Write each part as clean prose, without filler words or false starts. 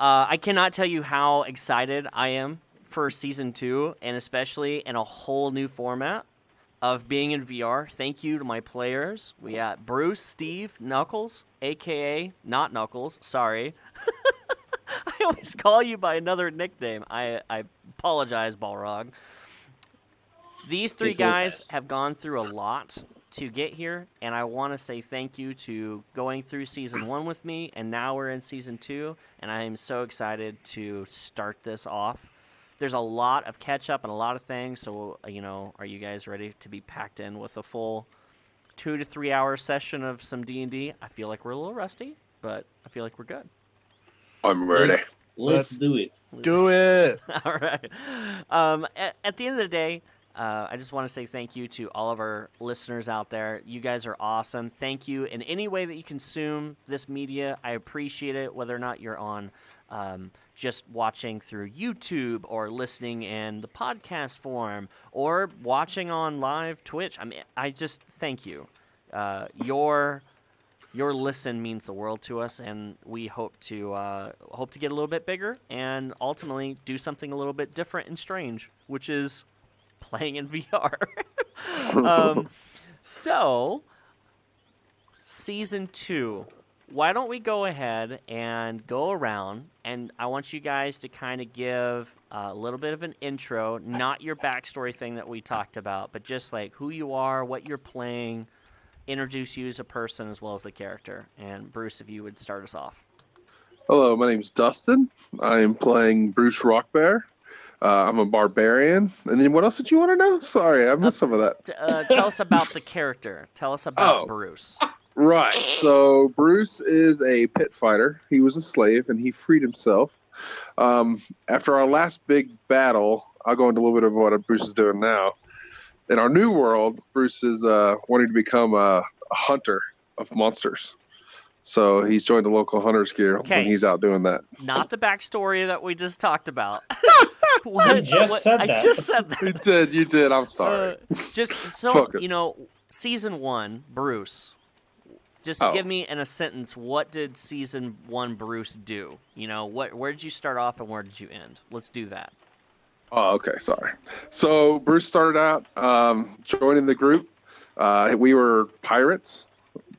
I cannot tell you how excited I am for Season 2, and especially in a whole new format of being in VR. Thank you to my players. We got Bruce, Steve, Knuckles, a.k.a. not Knuckles, sorry. I always call you by another nickname. I apologize, Balrog. These three guys have gone through a lot to get here, and I want to say thank you to going through Season 1 with me, and now we're in Season 2, and I am so excited to start this off. There's a lot of catch-up and a lot of things, so, are you guys ready to be packed in with a full 2 to 3 hour session of some D&D? I feel like we're a little rusty, but I feel like we're good. I'm ready. Let's do it. Do it. All right. At the end of the day, I just want to say thank you to all of our listeners out there. You guys are awesome. Thank you in any way that you consume this media. I appreciate it, whether or not you're on just watching through YouTube or listening in the podcast form or watching on live Twitch. I mean, I just thank you. Your listen means the world to us, and we hope to get a little bit bigger and ultimately do something a little bit different and strange, which is playing in VR. So, Season 2. Why don't we go ahead and go around, and I want you guys to kind of give a little bit of an intro, not your backstory thing that we talked about, but just like who you are, what you're playing, introduce you as a person as well as the character. And Bruce, if you would start us off. Hello, my name's Dustin. I am playing Bruce Rockbear. I'm a barbarian. And then what else did you want to know? Sorry, I missed some of that. Tell us about the character. Tell us about Bruce. Right. So Bruce is a pit fighter. He was a slave, and he freed himself. After our last big battle, I'll go into a little bit of what Bruce is doing now. In our new world, Bruce is wanting to become a hunter of monsters. So he's joined the local Hunters Guild when he's out doing that. Not the backstory that we just talked about. I just said that. You did. I'm sorry. Just so, Focus. Season 1, Bruce. Just give me in a sentence, what did Season 1 Bruce do? Where did you start off and where did you end? Let's do that. Oh, okay. Sorry. So Bruce started out joining the group. We were pirates,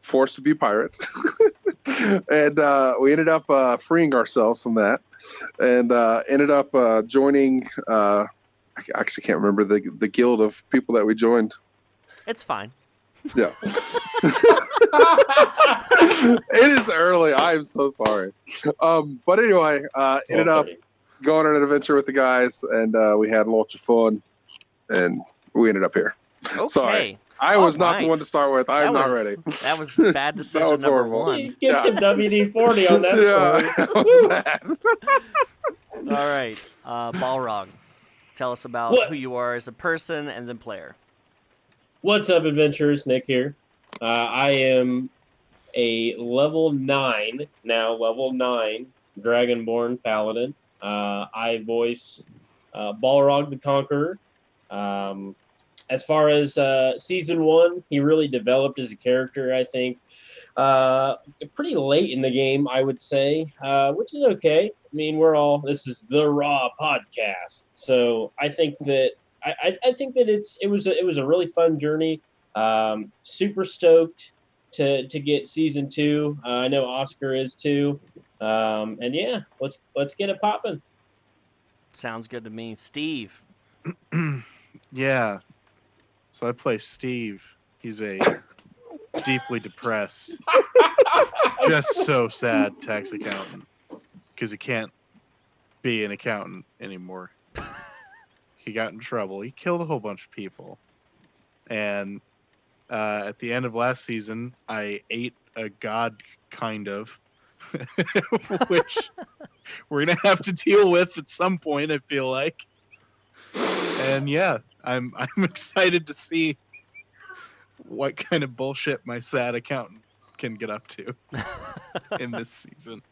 forced to be pirates. And we ended up freeing ourselves from that and ended up joining, I actually can't remember the guild of people that we joined. It's fine. Yeah. It is early. I am so sorry. But anyway, ended up going on an adventure with the guys, and we had lots of fun, and we ended up here. Okay. Sorry. I was not the one to start with. I'm not ready. That was bad decision was number horrible. 1. Get some WD-40 on that story. That was bad. All right. Balrog, tell us about who you are as a person and then player. What's up, adventurers? Nick here. I am a level 9 Dragonborn Paladin. I voice Balrog the Conqueror. As far as Season 1, he really developed as a character, I think. Pretty late in the game, I would say, which is okay. I mean, this is the Raw podcast. So I think that I think that it was a really fun journey. Super stoked to get Season 2. I know Oscar is too. And yeah, let's get it popping. Sounds good to me. Steve. Yeah. So I play Steve. He's a deeply depressed, just so sad tax accountant because he can't be an accountant anymore. He got in trouble. He killed a whole bunch of people. And at the end of last season, I ate a god, kind of, which we're going to have to deal with at some point, I feel like. And yeah, I'm excited to see what kind of bullshit my sad accountant can get up to in this season.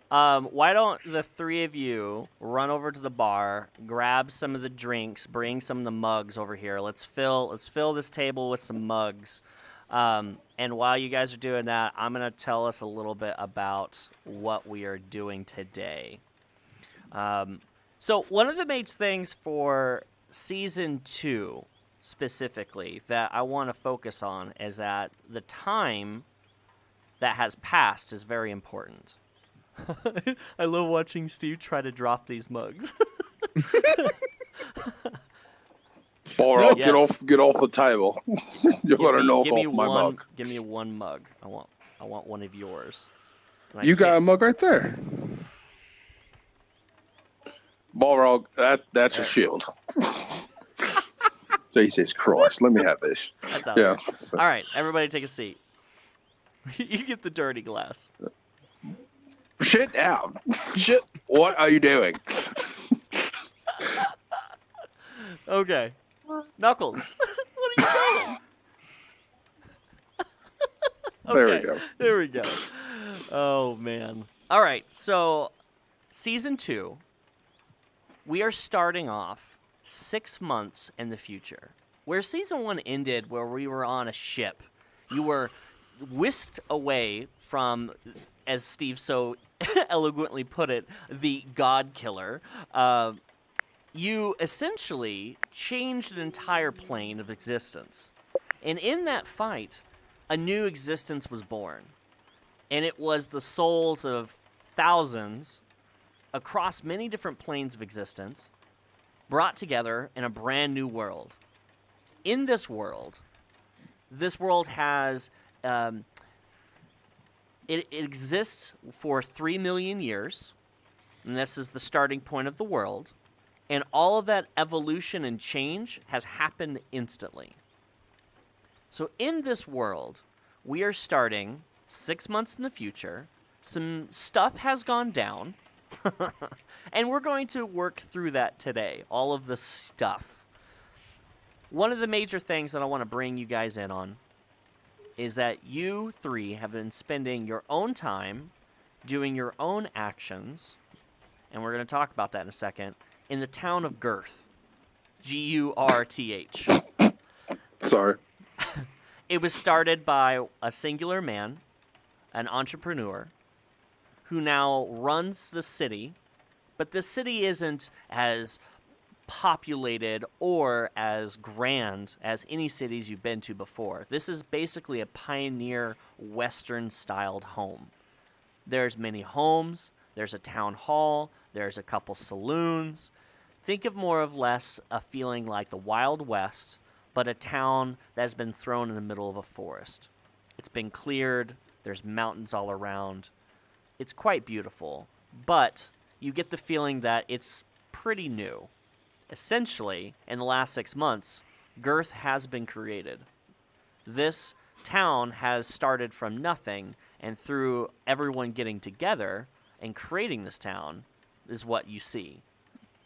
Why don't the three of you run over to the bar, grab some of the drinks, bring some of the mugs over here. Let's fill this table with some mugs. And while you guys are doing that, I'm going to tell us a little bit about what we are doing today. So one of the main things for Season 2 specifically that I want to focus on is that the time that has passed is very important. I love watching Steve try to drop these mugs. Balrog, Yes. get off the table. You better knock give me off my mug. Give me one mug. I want one of yours. And I You got a can't- mug right there. Balrog, that's a shield. Jesus Christ, let me have this. That's out Yeah. there. All right, everybody take a seat. You get the dirty glass. Shit down. Shit. What are you doing? Okay. Knuckles, what are you doing? There we Okay, go. There we go. Oh, man. All right, so Season 2, we are starting off 6 months in the future. Where Season 1 ended, where we were on a ship, you were whisked away from, as Steve so eloquently put it, the God Killer. You essentially changed an entire plane of existence. And in that fight, a new existence was born. And it was the souls of thousands across many different planes of existence brought together in a brand new world. In this world has it exists for 3 million years, and this is the starting point of the world, and all of that evolution and change has happened instantly. So in this world, we are starting 6 months in the future. Some stuff has gone down, and we're going to work through that today, all of the stuff. One of the major things that I want to bring you guys in on is that you three have been spending your own time doing your own actions, and we're going to talk about that in a second, in the town of Girth. G-U-R-T-H. Sorry. It was started by a singular man, an entrepreneur, who now runs the city, but the city isn't as populated or as grand as any cities you've been to before. This is basically a pioneer Western-styled home. There's many homes, there's a town hall, there's a couple saloons. Think of more or less a feeling like the Wild West, but a town that's been thrown in the middle of a forest. It's been cleared, there's mountains all around. It's quite beautiful, but you get the feeling that it's pretty new. Essentially, in the last 6 months, Girth has been created. This town has started from nothing, and through everyone getting together and creating this town is what you see.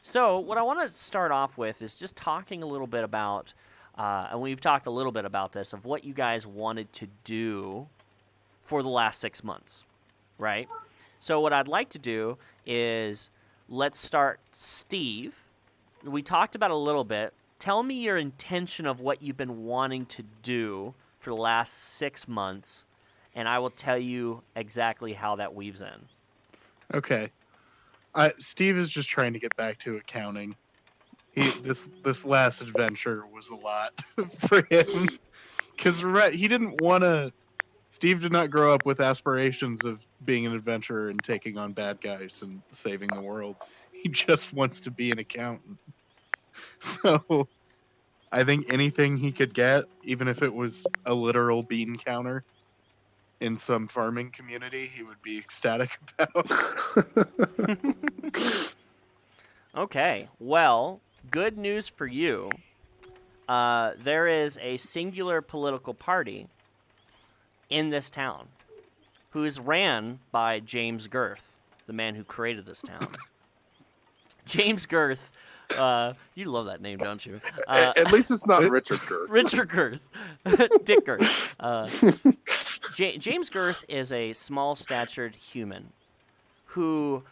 So what I want to start off with is just talking a little bit about, and we've talked a little bit about this, of what you guys wanted to do for the last 6 months, right? So what I'd like to do is let's start Steve. We talked about it a little bit. Tell me your intention of what you've been wanting to do for the last 6 months, and I will tell you exactly how that weaves in. Okay. Steve is just trying to get back to accounting. This last adventure was a lot for him because he didn't want to. Steve did not grow up with aspirations of being an adventurer and taking on bad guys and saving the world. He just wants to be an accountant. So I think anything he could get, even if it was a literal bean counter in some farming community, he would be ecstatic about. Okay, well, good news for you. There is a singular political party in this town who is ran by James Girth, the man who created this town. James Girth, you love that name, don't you? At least it's not Richard Girth. Richard Girth. Dick Girth. James Girth is a small-statured human who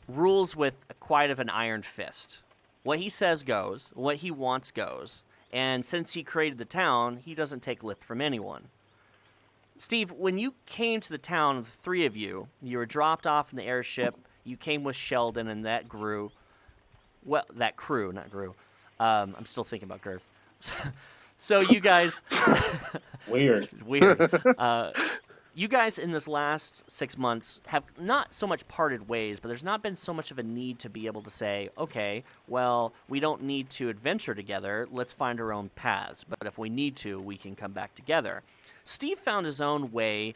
rules with quite of an iron fist. What he says goes, what he wants goes, and since he created the town, he doesn't take lip from anyone. Steve, when you came to the town, the three of you were dropped off in the airship. You came with Sheldon, and that grew. Well, that crew, not grew. I'm still thinking about Girth. So you guys, Weird. it's weird. You guys in this last 6 months have not so much parted ways, but there's not been so much of a need to be able to say, okay, well, we don't need to adventure together. Let's find our own paths. But if we need to, we can come back together. Steve found his own way,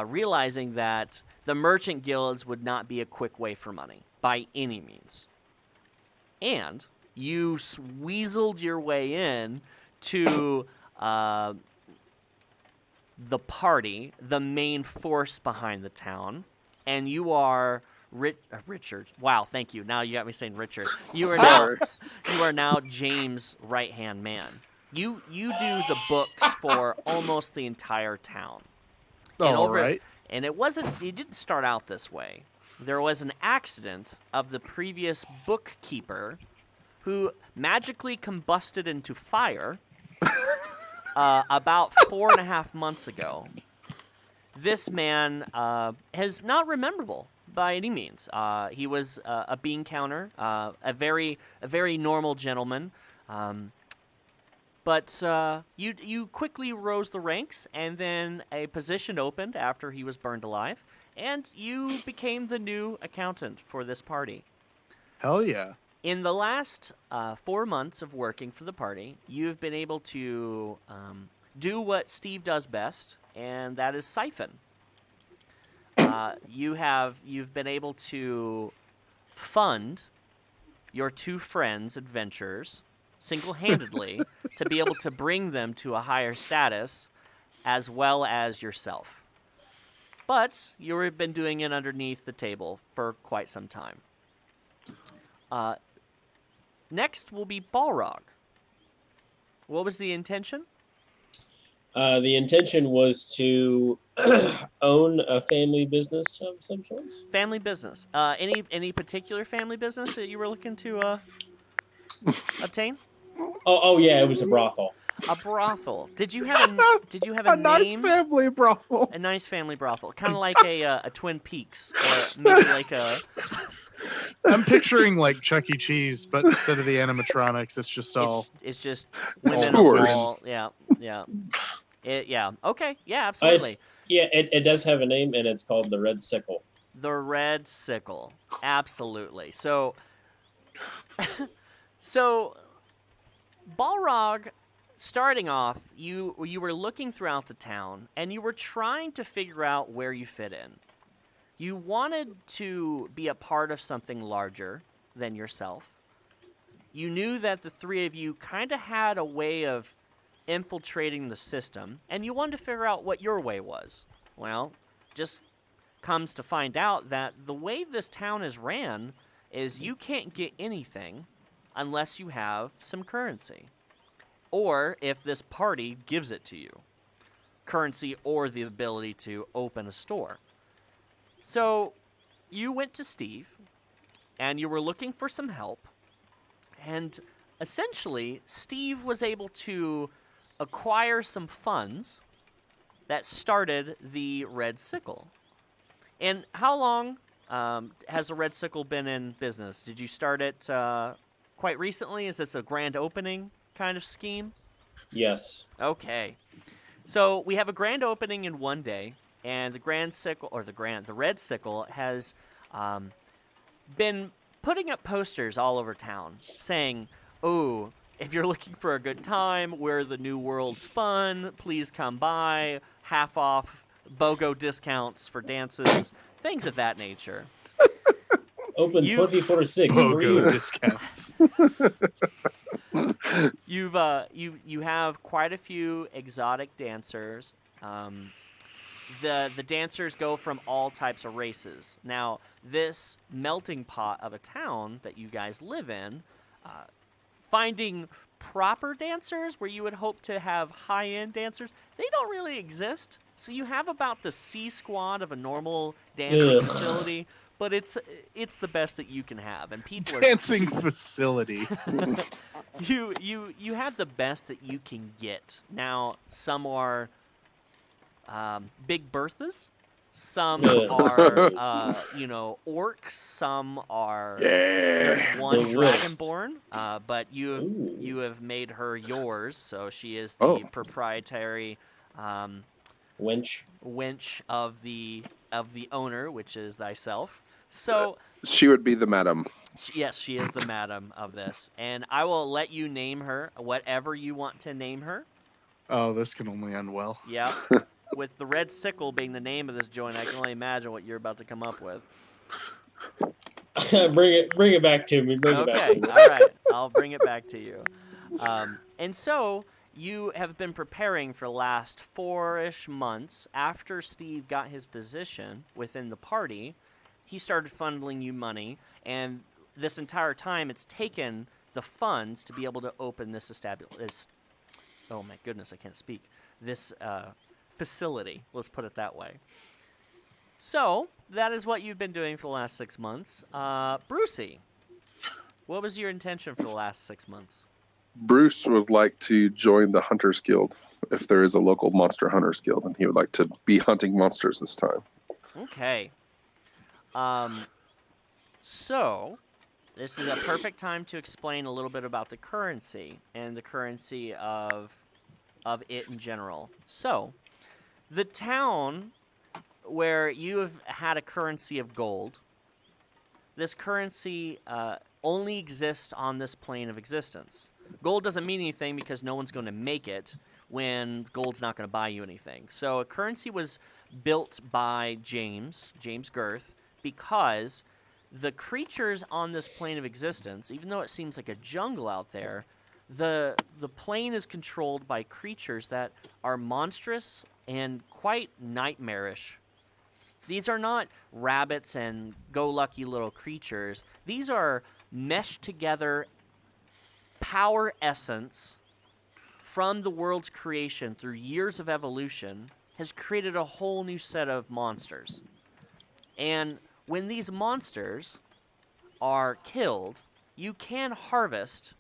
realizing that the merchant guilds would not be a quick way for money by any means. And you weaseled your way in to the party, the main force behind the town, and you are Richard. Wow, thank you. Now you got me saying Richard. Sorry. You are now James' right-hand man. You do the books for almost the entire town. All right. And it didn't start out this way. There was an accident of the previous bookkeeper who magically combusted into fire about 4.5 months ago. This man is not rememberable by any means. He was a bean counter, a very normal gentleman. But you quickly rose the ranks, and then a position opened after he was burned alive, and you became the new accountant for this party. Hell yeah. In the last 4 months of working for the party, you've been able to do what Steve does best, and that is siphon. You've been able to fund your two friends' adventures single-handedly to be able to bring them to a higher status, as well as yourself. But you've been doing it underneath the table for quite some time. Next will be Balrog. What was the intention? The intention was to own a family business of some sort. Family business. Any particular family business that you were looking to obtain? Oh yeah, it was a brothel. A brothel. Did you have a name? Nice family brothel. A nice family brothel, kind of like a Twin Peaks, or maybe like a. I'm picturing like Chuck E. Cheese, but instead of the animatronics, it's just all. It's just women of Scores. all. Yeah. Yeah. Okay. Yeah. Absolutely. It does have a name, and it's called the Red Sickle. The Red Sickle. Absolutely. So Balrog, starting off, you were looking throughout the town, and you were trying to figure out where you fit in. You wanted to be a part of something larger than yourself. You knew that the three of you kind of had a way of infiltrating the system, and you wanted to figure out what your way was. Well, just comes to find out that the way this town is ran is you can't get anything unless you have some currency, or if this party gives it to you. Currency or the ability to open a store. So you went to Steve, and you were looking for some help, and essentially Steve was able to acquire some funds that started the Red Sickle. And how long has the Red Sickle been in business? Did you start it quite recently? Is this a grand opening kind of scheme? Yes. Okay. So we have a grand opening in one day, and the the Red Sickle has been putting up posters all over town saying, "Oh, if you're looking for a good time, we're the New World's Fun. Please come by. Half off BOGO discounts for dances," things of that nature. Open 24/6 for you. BOGO discounts. You have quite a few exotic dancers. The dancers go from all types of races. Now, this melting pot of a town that you guys live in, finding proper dancers where you would hope to have high-end dancers, they don't really exist. So you have about the C squad of a normal dancing facility, but it's the best that you can have, and people Dancing facility. you have the best that you can get. Now, some are Big Berthas. Some Yeah. are, orcs. Some are. Yeah. There's one The worst. Dragonborn, but Ooh. you have made her yours, so she is the Oh. proprietary Wench. wench of the owner, which is thyself. So She would be the madam. yes, she is the madam of this, and I will let you name her whatever you want to name her. Oh, this can only end well. Yep. With the red sickle being the name of this joint, I can only imagine what you're about to come up with. Bring it back to me. Bring it back Okay, to me. all right. I'll bring it back to you. And so you have been preparing for the last 4-ish months. After Steve got his position within the party, he started funneling you money, and this entire time it's taken the funds to be able to open this oh my goodness, I can't speak. This facility, let's put it that way. So, that is what you've been doing for the last 6 months. Brucey, what was your intention for the last 6 months? Bruce would like to join the Hunters Guild if there is a local monster hunters guild, and he would like to be hunting monsters this time. Okay. So, this is a perfect time to explain a little bit about the currency and the currency of it in general. So, the town where you have had a currency of gold, this currency only exists on this plane of existence. Gold doesn't mean anything because no one's going to make it when gold's not going to buy you anything. So a currency was built by James Girth, because the creatures on this plane of existence, even though it seems like a jungle out there, the plane is controlled by creatures that are monstrous and quite nightmarish. These are not rabbits and go-lucky little creatures. These are meshed together power essence from the world's creation through years of evolution has created a whole new set of monsters. And when these monsters are killed, you can harvest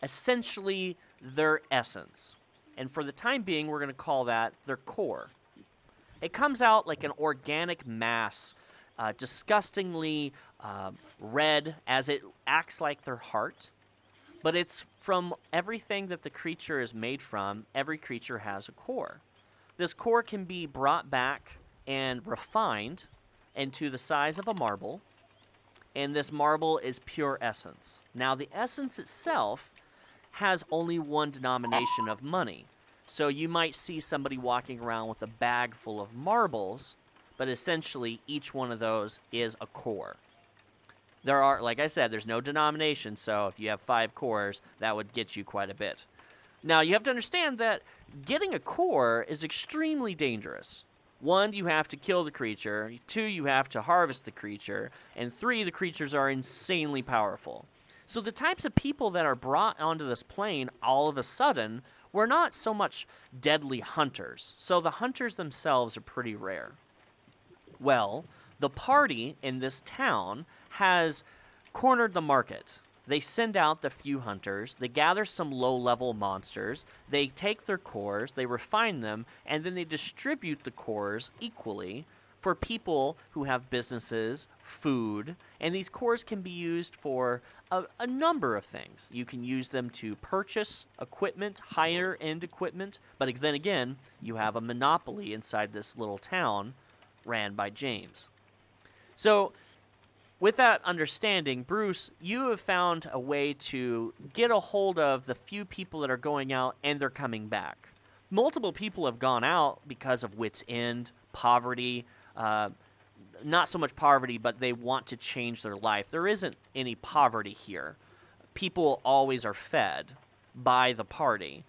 essentially their essence. And for the time being, we're going to call that their core. It comes out like an organic mass, disgustingly red, as it acts like their heart. But it's from everything that the creature is made from. Every creature has a core. This core can be brought back and refined into the size of a marble, and this marble is pure essence. Now, the essence itself has only one denomination of money. So you might see somebody walking around with a bag full of marbles, but essentially each one of those is a core. There are, like I said, there's no denomination, so if you have 5 cores, that would get you quite a bit. Now, you have to understand that getting a core is extremely dangerous. 1, you have to kill the creature. 2, you have to harvest the creature. And 3, the creatures are insanely powerful. So the types of people that are brought onto this plane all of a sudden were not so much deadly hunters. So the hunters themselves are pretty rare. Well, the party in this town has cornered the market. They send out the few hunters, they gather some low-level monsters, they take their cores, they refine them, and then they distribute the cores equally for people who have businesses, food, and these cores can be used for a number of things. You can use them to purchase equipment, higher-end equipment, but then again, you have a monopoly inside this little town ran by James. So, with that understanding, Bruce, you have found a way to get a hold of the few people that are going out and they're coming back. Multiple people have gone out because of wit's end, poverty, not so much poverty, but they want to change their life. There isn't any poverty here. People always are fed by the party,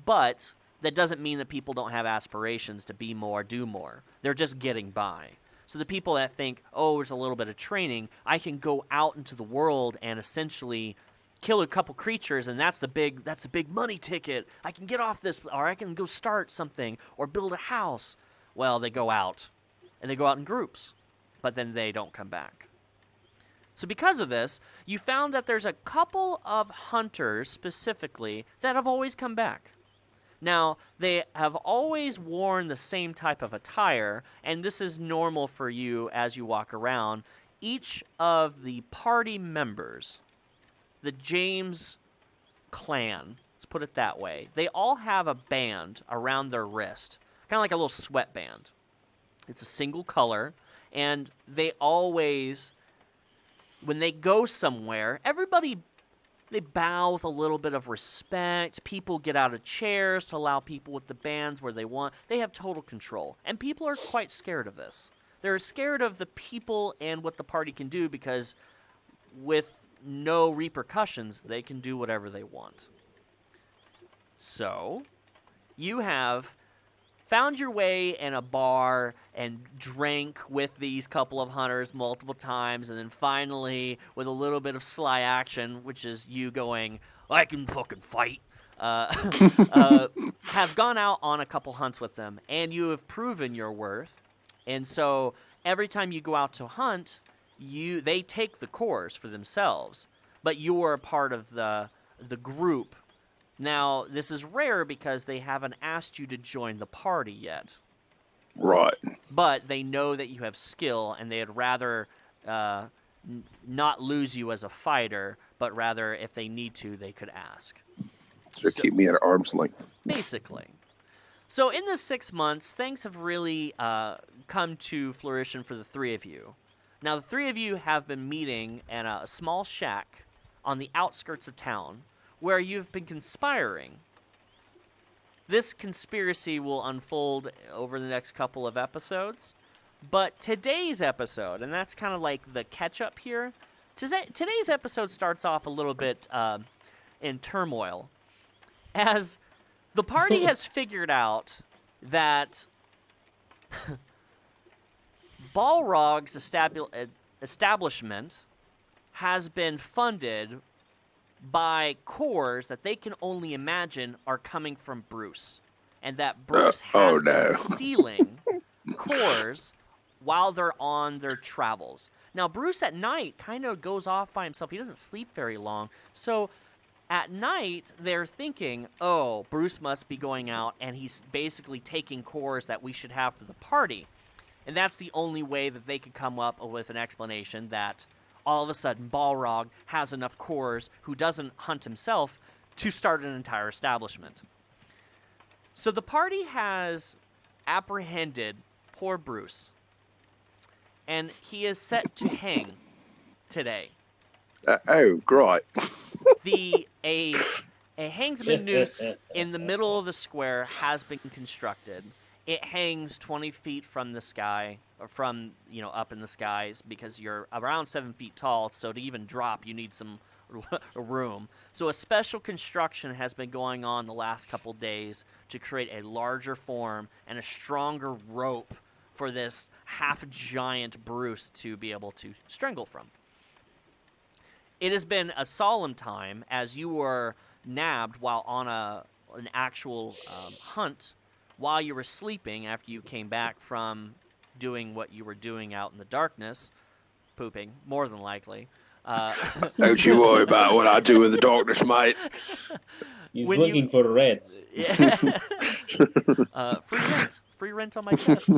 but that doesn't mean that people don't have aspirations to be more, do more. They're just getting by. So the people that think, oh, there's a little bit of training, I can go out into the world and essentially kill a couple creatures, and that's the big money ticket. I can get off this, or I can go start something, or build a house. Well, they go out, and they go out in groups, but then they don't come back. So because of this, you found that there's a couple of hunters specifically that have always come back. Now, they have always worn the same type of attire, and this is normal for you as you walk around. Each of the party members, the James clan, let's put it that way, they all have a band around their wrist, kind of like a little sweatband. It's a single color, and they always, when they go somewhere, everybody, they bow with a little bit of respect. People get out of chairs to allow people with the bands where they want. They have total control, and people are quite scared of this. They're scared of the people and what the party can do because with no repercussions, they can do whatever they want. So, you have found your way in a bar and drank with these couple of hunters multiple times, and then finally, with a little bit of sly action, which is you going, I can fucking fight, have gone out on a couple hunts with them, and you have proven your worth. And so every time you go out to hunt, they take the cores for themselves, but you are a part of the group. Now, this is rare because they haven't asked you to join the party yet. Right. But they know that you have skill, and they'd rather not lose you as a fighter, but rather, if they need to, they could ask. So keep me at arm's length. Basically. So in this 6 months, things have really come to fruition for the three of you. Now, the three of you have been meeting in a small shack on the outskirts of town where you've been conspiring. This conspiracy will unfold over the next couple of episodes, but today's episode, and that's kind of like the catch-up here, today's episode starts off a little bit in turmoil, as the party has figured out that Balrog's establishment has been funded by cores that they can only imagine are coming from Bruce, and that Bruce has been stealing cores while they're on their travels. Now, Bruce at night kind of goes off by himself. He doesn't sleep very long, so at night they're thinking, oh, Bruce must be going out, and he's basically taking cores that we should have for the party. And that's the only way that they could come up with an explanation that all of a sudden Balrog has enough cores who doesn't hunt himself to start an entire establishment. So the party has apprehended poor Bruce, and he is set to hang today. Oh, great. A hangsman noose in the middle of the square has been constructed. It hangs 20 feet from the sky, or from, up in the skies, because you're around 7 feet tall, so to even drop, you need some room. So a special construction has been going on the last couple days to create a larger form and a stronger rope for this half-giant Bruce to be able to strangle from. It has been a solemn time, as you were nabbed while on an actual hunt, while you were sleeping after you came back from doing what you were doing out in the darkness, pooping, more than likely. Don't you worry about what I do in the darkness, mate. He's looking for reds. Yeah. Free rent on my chest.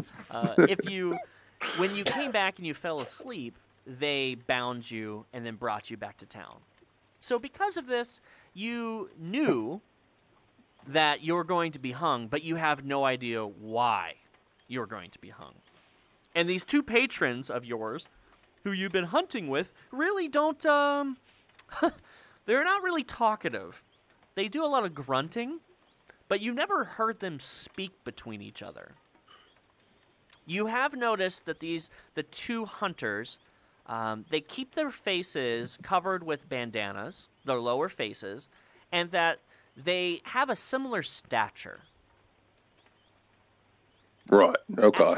When you came back and you fell asleep, they bound you and then brought you back to town. So because of this, you knew that you're going to be hung, but you have no idea why you're going to be hung. And these two patrons of yours, who you've been hunting with, really don't, they're not really talkative. They do a lot of grunting, but you never heard them speak between each other. You have noticed that the two hunters, they keep their faces covered with bandanas, their lower faces, and that they have a similar stature. Right, okay.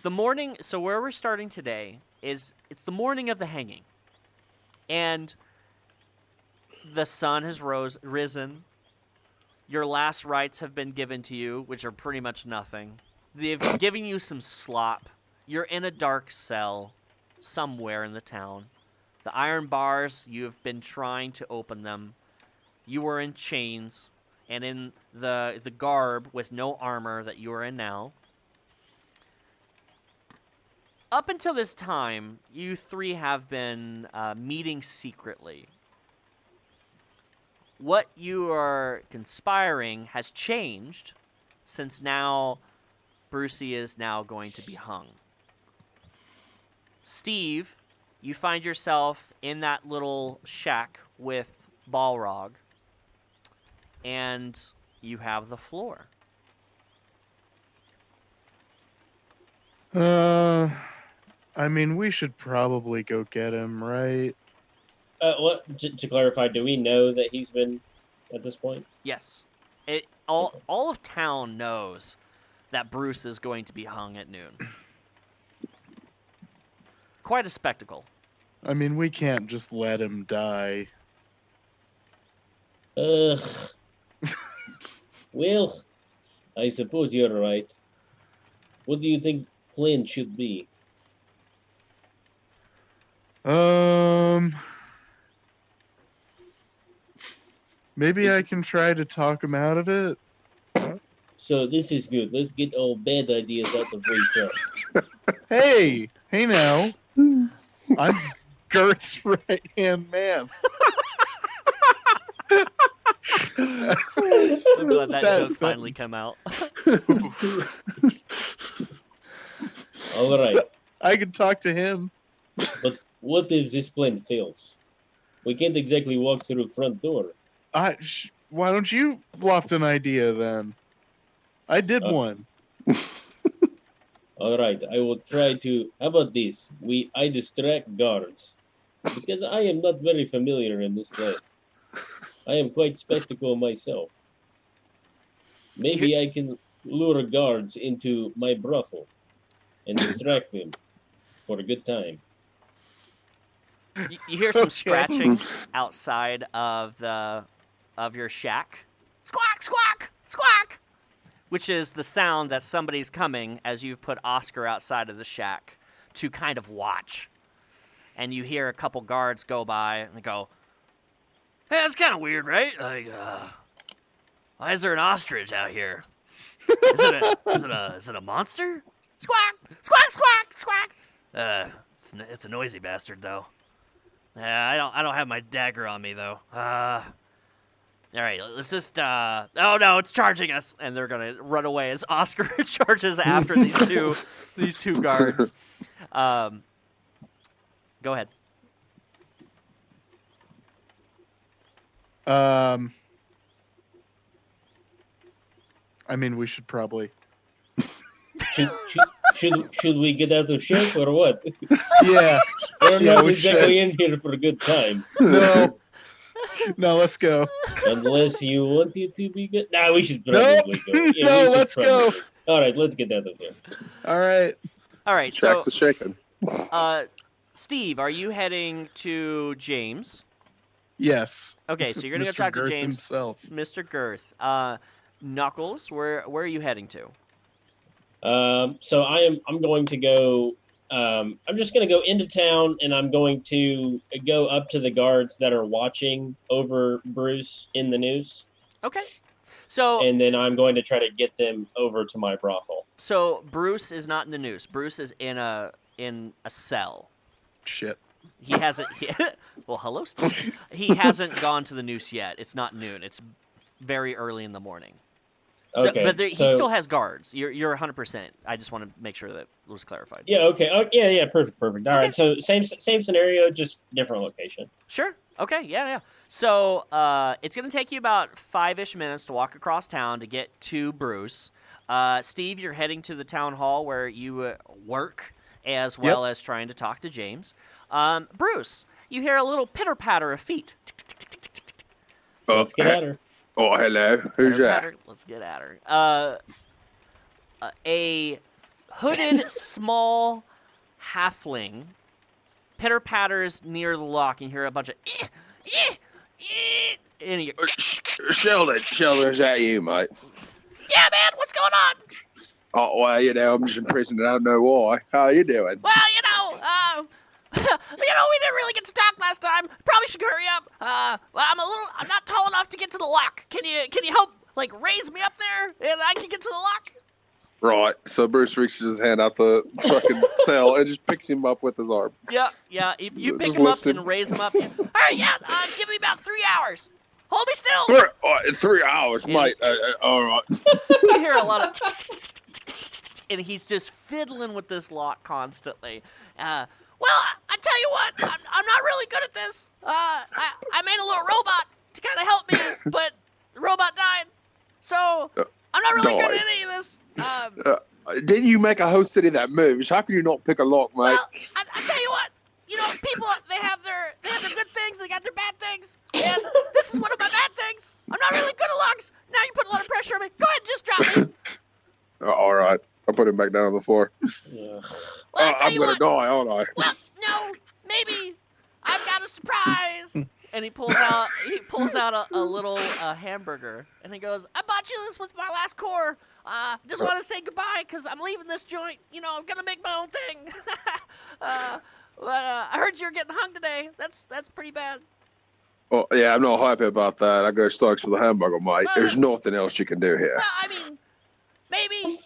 The morning, so where we're starting today it's the morning of the hanging. And the sun has risen. Your last rites have been given to you, which are pretty much nothing. They've given you some slop. You're in a dark cell somewhere in the town. The iron bars, you have been trying to open them. You are in chains. and in the garb with no armor that you are in now. Up until this time, you three have been meeting secretly. What you are conspiring has changed since now Brucey is now going to be hung. Steve, you find yourself in that little shack with Balrog, and you have the floor. I mean, we should probably go get him, right? To clarify, do we know that he's been at this point? Yes. All of town knows that Bruce is going to be hung at noon. Quite a spectacle. I mean, we can't just let him die. Ugh. Well, I suppose you're right. What do you think plan should be? Maybe I can try to talk him out of it. So this is good. Let's get all bad ideas out of the way first. Hey now. I'm Girth's right-hand man. I'm glad that joke finally come out. All right. I can talk to him. But what if this plan fails? We can't exactly walk through the front door. Why don't you loft an idea then? I did one. All right, I will try to. How about this? I distract guards because I am not very familiar in this land. I am quite spectacle myself. Maybe I can lure guards into my brothel and distract them for a good time. You hear some scratching outside of your shack. Squawk, squawk, squawk! Which is the sound that somebody's coming as you've put Oscar outside of the shack to kind of watch. And you hear a couple guards go by and they go, "Hey, that's kind of weird, right? Like, why is there an ostrich out here? Is it a monster? Squawk, squawk, squawk, squawk! It's a noisy bastard, though. I don't have my dagger on me, though. All right, let's just, oh no, it's charging us. And they're going to run away as Oscar charges after these two guards. Go ahead. I mean, we should probably. Should we get out of shape or what? Yeah. We're not exactly in here for a good time. No, let's go. Unless you want it to be good. Nah, we should probably go. Yeah, let's go. All right, let's get out of here. All right. Shack's shaking. Steve, are you heading to James? Yes. Okay, so you're going to go talk Girth to James. himself. Mr. Girth. Knuckles, where are you heading to? So I'm going to go. I'm just going to go into town, and I'm going to go up to the guards that are watching over Bruce in the noose. Okay. So and then I'm going to try to get them over to my brothel. So Bruce is not in the noose. Bruce is in a cell. Shit. He hasn't. Well, hello, Steve. He hasn't gone to the noose yet. It's not noon. It's very early in the morning. Okay, he still has guards. You're 100%. I just want to make sure that was clarified. Yeah. Okay. Oh, yeah. Perfect. All right. So same scenario, just different location. Sure. Okay. Yeah. So it's gonna take you about 5-ish minutes to walk across town to get to Bruce. Steve, you're heading to the town hall where you work, as well as trying to talk to James. Bruce, you hear a little pitter patter of feet. Let's get at her. Oh, hello. Who's that? Let's get at her. A hooded, small halfling pitter patters near the lock, and you hear a bunch of and you Sheldon, is that you, mate? Yeah, man, what's going on? Oh, well, I'm just in prison and I don't know why. How are you doing? Well, we didn't really get to talk last time. Probably should hurry up. Well, I'm not tall enough to get to the lock. Can you help, like, raise me up there and I can get to the lock? Right. So Bruce reaches his hand out the fucking cell and just picks him up with his arm. Yeah. You pick Just him up lifts him. and raise him up. All right, yeah. Give me about 3 hours. Hold me still. 3 hours, Yeah. mate. All right. You hear a lot of and he's just fiddling with this lock constantly. Well, I tell you what, I'm not really good at this. I made a little robot to kind of help me, but the robot died. So I'm not really good at any of this. Didn't you make a host city that moves? How can you not pick a lock, mate? Well, I tell you what, people, they have their good things, they got their bad things, and this is one of my bad things. I'm not really good at locks. Now you put a lot of pressure on me. Go ahead, just drop me. All right. I'll put him back down on the floor. Yeah. Well, I tell I'm you gonna what. die, aren't I? Well, no, maybe I've got a surprise. And he pulls out a little hamburger, and he goes, "I bought you this with my last core. Just want to say goodbye because I'm leaving this joint. I'm gonna make my own thing. But I heard you were getting hung today. That's pretty bad." Oh, yeah, I'm not happy about that. I go stocks for the hamburger, mate. Well, There's nothing else you can do here. Well, I mean, maybe.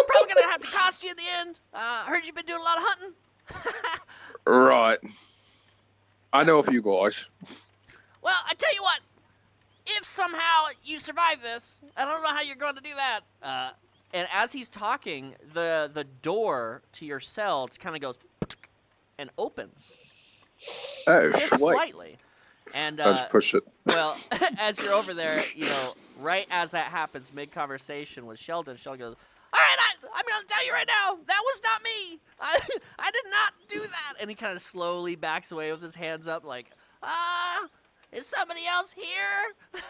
Probably gonna have to cost you in the end. I heard you've been doing a lot of hunting. Right. I know a few guys. Well, I tell you what. If somehow you survive this, I don't know how you're going to do that. And as he's talking, the door to your cell just kind of goes and opens Oh, just sweet. slightly. And I just push it. well, as you're over there, right as that happens, mid conversation with Sheldon goes, "All right, I'm going to tell you right now, that was not me. I did not do that." And he kind of slowly backs away with his hands up, like, is somebody else here?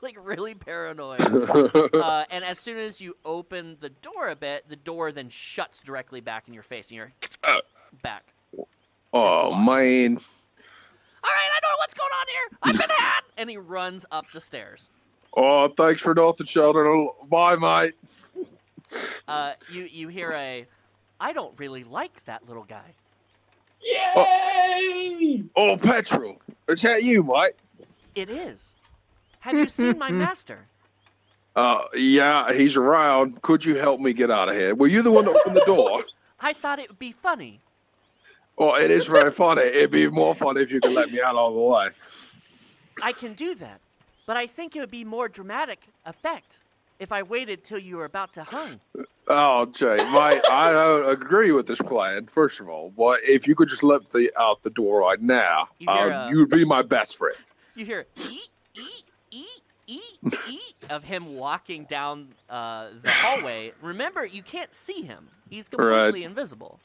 Like, really paranoid. And as soon as you open the door a bit, the door then shuts directly back in your face, and you're back. Oh, man. All right, I know what's going on here. I've been had. And he runs up the stairs. Oh, thanks for nothing, Sheldon. Bye, mate. You hear I don't really like that little guy. Yay! Oh, Petrol. Is that you, mate? It is. Have you seen my master? Yeah, he's around. Could you help me get out of here? Were you the one that opened the door? I thought it would be funny. Oh, it is very funny. It'd be more funny if you could let me out all the way. I can do that, but I think it would be more dramatic effect if I waited till you were about to hung. Oh, Jay, mate, I don't agree with this plan, first of all. But if you could just let me out the door right now, You hear, you would be my best friend. You hear eat of him walking down the hallway. Remember, you can't see him. He's completely invisible.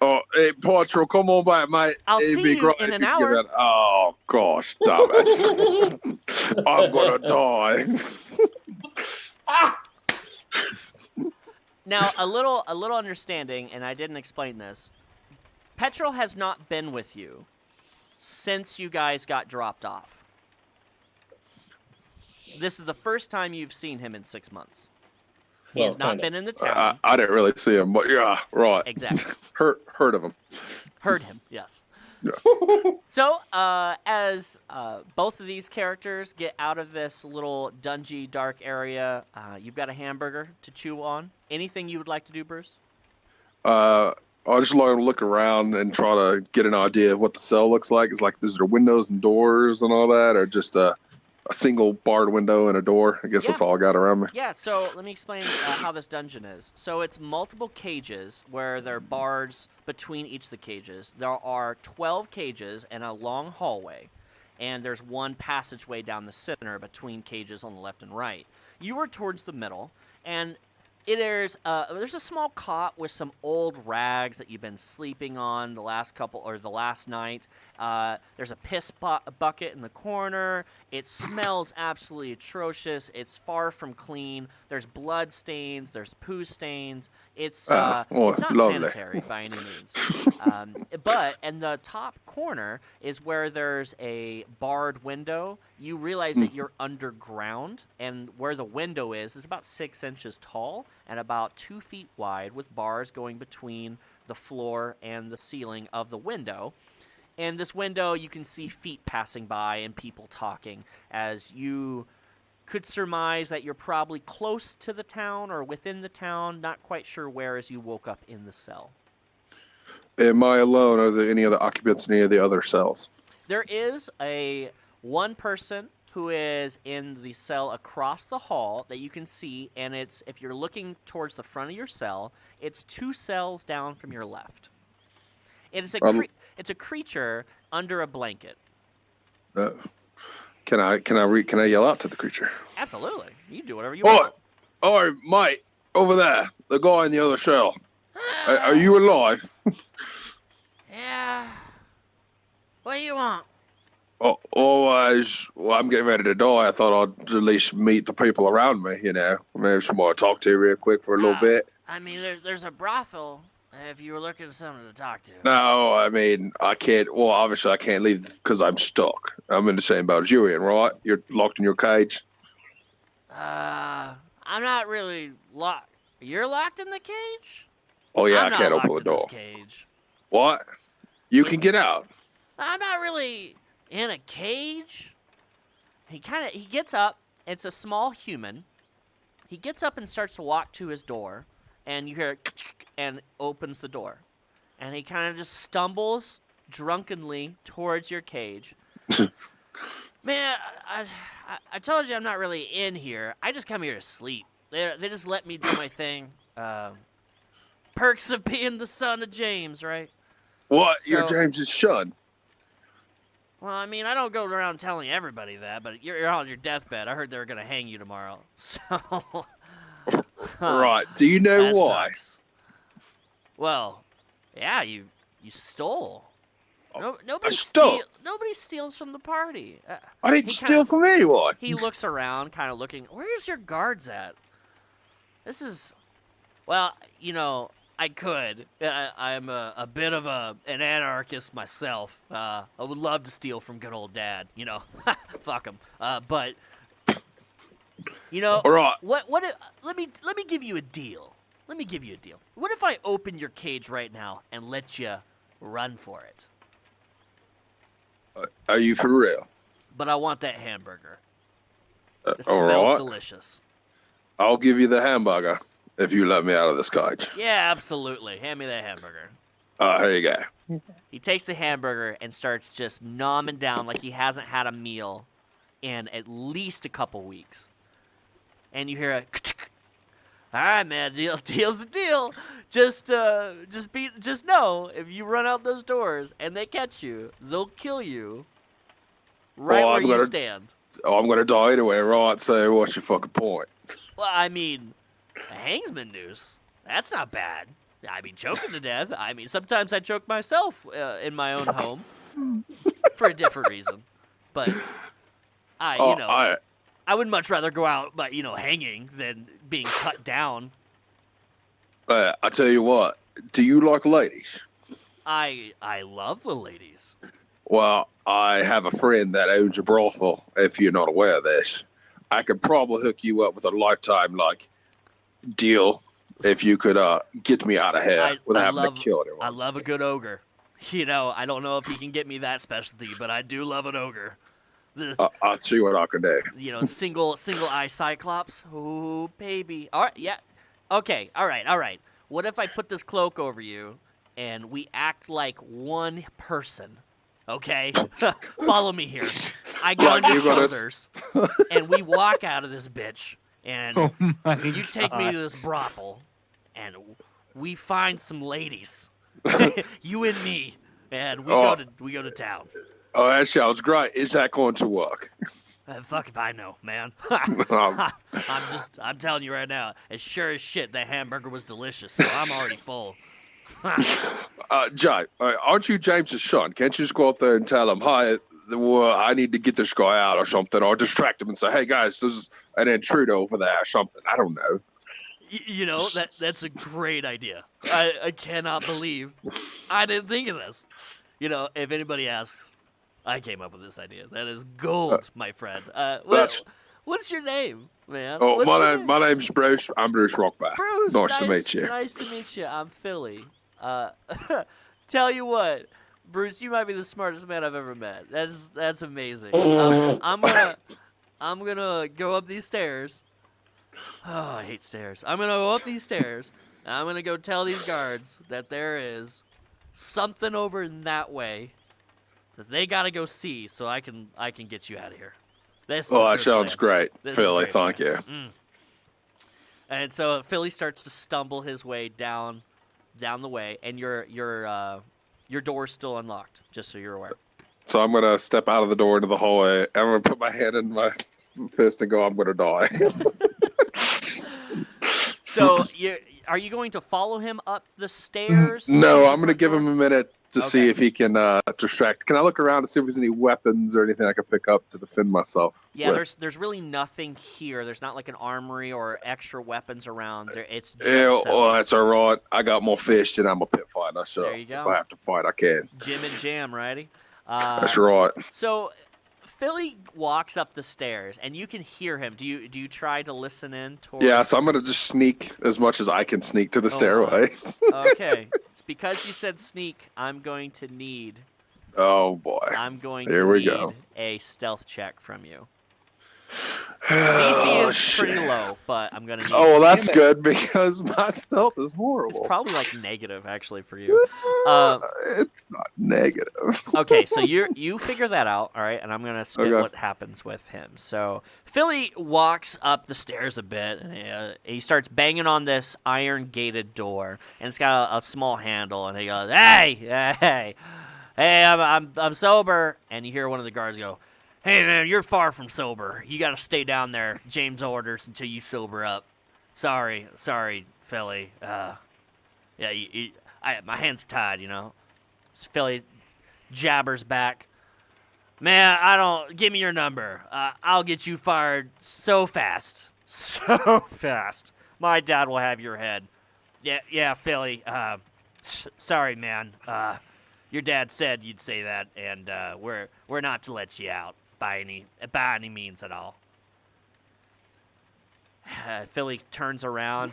Oh, hey, Petrol, come on back, mate. I'll It'd see be you great in if an you hour. give it- Oh, gosh, damn it. I'm going to die. Now, a little understanding, and I didn't explain this. Petrol has not been with you since you guys got dropped off. This is the first time you've seen him in 6 months. He has not been in the town. I didn't really see him, but yeah, right. Exactly. Heard of him. Heard him, yes. Yeah. So, as both of these characters get out of this little dungy, dark area, you've got a hamburger to chew on. Anything you would like to do, Bruce? I just want to look around and try to get an idea of what the cell looks like. It's like, is there windows and doors and all that, or just a single barred window and a door? I guess that's all I got around me. Yeah, so let me explain how this dungeon is. So it's multiple cages where there are bars between each of the cages. There are 12 cages and a long hallway, and there's one passageway down the center between cages on the left and right. You are towards the middle, and there's a small cot with some old rags that you've been sleeping on the last night. There's a piss bucket in the corner. It smells absolutely atrocious. It's far from clean. There's blood stains. There's poo stains. It's not lovely. sanitary by any means. But in the top corner is where there's a barred window. You realize that you're underground, and where the window is about 6 inches tall. and about 2 feet wide, with bars going between the floor and the ceiling of the window. In this window, you can see feet passing by and people talking, as you could surmise that you're probably close to the town or within the town, not quite sure where, as you woke up in the cell. Am I alone? Are there any other occupants in any of the other cells? There is one person who is in the cell across the hall that you can see, and it's, if you're looking towards the front of your cell, it's 2 cells down from your left. It's a creature under a blanket. Can I yell out to the creature? Absolutely. You can do whatever you want. Oh, mate, over there, the guy in the other cell. Are you alive? Yeah. What do you want? I'm getting ready to die. I thought I'd at least meet the people around me, Maybe someone to talk to real quick for a little bit. I mean, there's a brothel if you were looking for someone to talk to. No, I mean, I can't. Well, obviously, I can't leave because I'm stuck. I'm in the same boat as you, Ian, right? You're locked in your cage. I'm not really locked. You're locked in the cage? Oh, yeah, I'm I can't not open the locked in door. this cage. What? You can get out. I'm not really in a cage. He gets up. It's a small human. He gets up and starts to walk to his door, and you hear and opens the door. And he kind of just stumbles drunkenly towards your cage. Man, I told you I'm not really in here. I just come here to sleep. They just let me do my thing. Perks of being the son of James, right? What? So- You're James's son? Well, I mean, I don't go around telling everybody that, but you're on your deathbed. I heard they were going to hang you tomorrow. So, Right. Do you know that why? sucks. Well, yeah, you stole. Nobody stole? Nobody steals from the party. I didn't He steal from anyone. He looks around, kind of looking. Where's your guards at? This is, well, I could. I'm a bit of an anarchist myself. I would love to steal from good old Dad. Fuck him. But All right. Let me give you a deal. What if I open your cage right now and let you run for it? Are you for real? But I want that hamburger. It all smells right. delicious. I'll give you the hamburger if you let me out of this cage. Yeah, absolutely. Hand me that hamburger. Here you go. He takes the hamburger and starts just nomming down like he hasn't had a meal in at least a couple weeks. And you hear a all right, man, deal's a deal. Just know if you run out those doors and they catch you, they'll kill you right where you stand. Oh, I'm gonna die anyway, right? So what's your fucking point? Well, I mean, a hangsman noose, that's not bad. I mean, choking to death. I mean, sometimes I choke myself in my own home for a different reason. But I would much rather go out by, hanging than being cut down. I tell you what. Do you like ladies? I love the ladies. Well, I have a friend that owns a brothel. If you're not aware of this, I could probably hook you up with a lifetime deal if you could get me out of here without having to kill anyone. I love a good ogre. I don't know if he can get me that specialty, but I do love an ogre. I'll see what I can do. Single eye cyclops. Oh, baby. All right, yeah. Okay, all right. What if I put this cloak over you and we act like one person? Okay? Follow me here. I get on your shoulders and we walk out of this bitch and you take me to this brothel and we find some ladies. You and me. And we go to town. Oh, that sounds great. Is that going to work? Fuck if I know, man. I'm telling you right now, as sure as shit, that hamburger was delicious, so I'm already full. Jay, aren't you James's son? Can't you just go out there and tell him, hi, I need to get this guy out or something, or distract him and say, hey, guys, there's an intruder over there or something. I don't know. That's a great idea. I cannot believe I didn't think of this. If anybody asks, I came up with this idea. That is gold, my friend. What's your name, man? Oh, What's your name? my name's Bruce. I'm Bruce Rockback. Bruce. Nice to meet you. Nice to meet you. I'm Philly. Tell you what, Bruce, you might be the smartest man I've ever met. That's amazing. I'm gonna go up these stairs. Oh, I hate stairs. I'm gonna go up these stairs, and I'm gonna go tell these guards that there is something over in that way that they gotta go see, so I can get you out of here. This. Oh, is that sounds great, Philly. Great, Thank you. And so Philly starts to stumble his way down the way, and your door's still unlocked, just so you're aware. So I'm gonna step out of the door into the hallway. I'm gonna put my hand in my fist and go, I'm gonna die. So are you going to follow him up the stairs? No, I'm gonna give him a minute to see Okay. if he can distract. Can I look around to see if there's any weapons or anything I can pick up to defend myself? Yeah, with? there's really nothing here. There's not like an armory or extra weapons around. It's just Yeah, cells. well, that's all right. I got more fish than I'm a pit fighter, so There you go. if I have to fight, I can. Jim and Jam, righty? That's right. So Philly walks up the stairs, and you can hear him. Do you try to listen in? Yeah, so I'm gonna just sneak as much as I can sneak to the stairway. Okay, it's because you said sneak. I'm going to need. Oh boy. I'm going Here to we need go. a stealth check from you. Oh, DC is shit. pretty low, but I'm gonna need. Oh, well, that's good because my stealth is horrible. It's probably like negative actually for you. It's not negative. Okay, so you figure that out, all right, and I'm gonna spit Okay. what happens with him. So Philly walks up the stairs a bit, and he starts banging on this iron gated door, and it's got a small handle, and he goes, "Hey, I'm sober," and you hear one of the guards go, "Hey man, you're far from sober. You got to stay down there. James orders until you sober up." Sorry, Philly. Yeah, my hands tied, you know. So Philly jabbers back. "Man, give me your number. I'll get you fired so fast. So fast. My dad will have your head." Yeah, Philly. Sorry, man. Your dad said you'd say that, and we're not to let you out by any means at all. Philly turns around,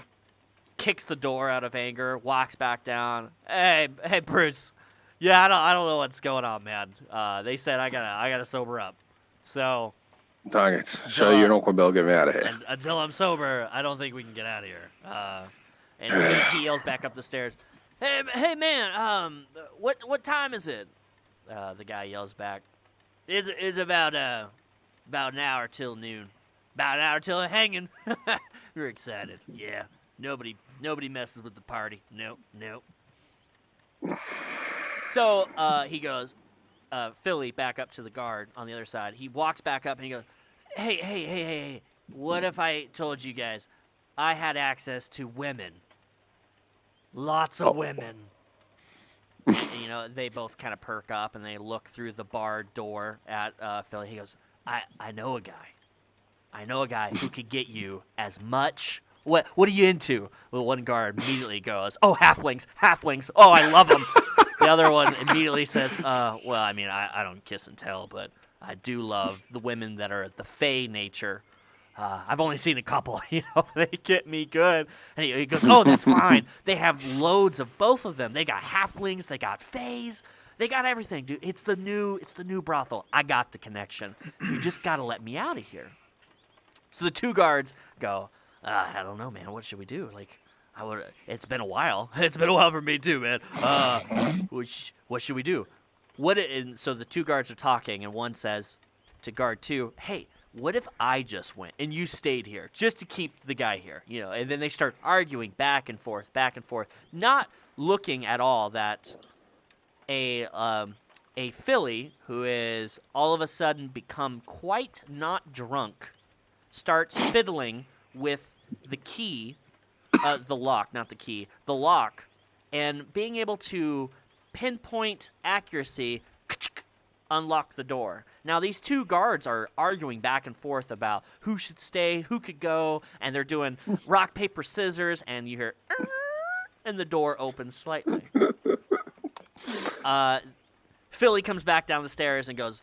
kicks the door out of anger, walks back down. Hey, Bruce. Yeah, I don't know what's going on, man. They said I gotta sober up. So Dang it. Show you and Uncle Bill, get me out of here. and until I'm sober, I don't think we can get out of here. And he yells back up the stairs. Hey, man. What time is it? The guy yells back. It's about an hour till noon. About an hour till hanging. We're excited. Yeah. Nobody messes with the party. Nope. So he goes, Philly back up to the guard on the other side. He walks back up and he goes, Hey. What if I told you guys I had access to women? Lots of women. And, you know, they both kind of perk up and they look through the barred door at Philly. He goes, I know a guy who could get you as much. What are you into? Well, one guard immediately goes, "Oh, halflings. Oh, I love them." The other one immediately says, well, I mean, I don't kiss and tell, but I do love the women that are the fey nature. I've only seen a couple, you know, they get me good." And he goes, "Oh, that's fine. They have loads of both of them. They got halflings, they got fays, they got everything, dude. It's the new brothel. I got the connection. You just got to let me out of here." So the two guards go, "I don't know, man. What should we do? Like, it's been a while. It's been a while for me too, man. What should we do?" And so the two guards are talking, and one says to guard 2, "Hey, what if I just went and you stayed here just to keep the guy here?" You know, and then they start arguing back and forth, not looking at all that a filly who is all of a sudden become quite not drunk starts fiddling with the key, the lock, and being able to pinpoint accuracy unlock the door. Now, these two guards are arguing back and forth about who should stay, who could go, and they're doing rock, paper, scissors, and you hear, and the door opens slightly. Philly comes back down the stairs and goes,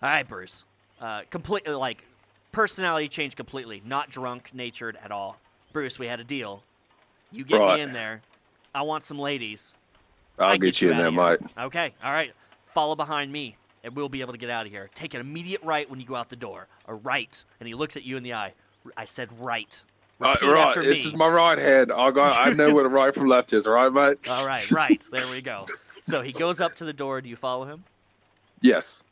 "All right, Bruce." Completely, like, personality changed completely. Not drunk-natured at all. Bruce, we had a deal. You get Right. me in there. I want some ladies. I'll I get you in out there, of here. mate. Okay, all right. Follow behind me, and we'll be able to get out of here. Take an immediate right when you go out the door. A right. And he looks at you in the eye. I said right. Repeat Right, after this me. is my right hand. I know what a right from left is, all right, mate? All right, right. There we go. So he goes up to the door. Do you follow him? Yes.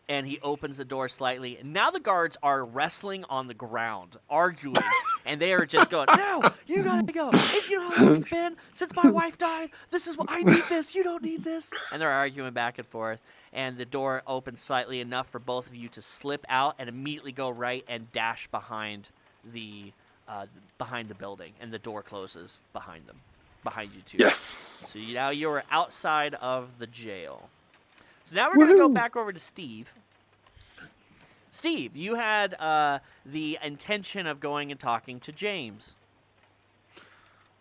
And he opens the door slightly. And now the guards are wrestling on the ground, arguing, and they are just going, "No, you gotta go. If you know how long it's been since my wife died, this is what I need. This, you don't need this." And they're arguing back and forth. And the door opens slightly enough for both of you to slip out and immediately go right and dash behind the building. And the door closes behind you two. Yes. So now you are outside of the jail. So now we're going to go back over to Steve. Steve, you had the intention of going and talking to James.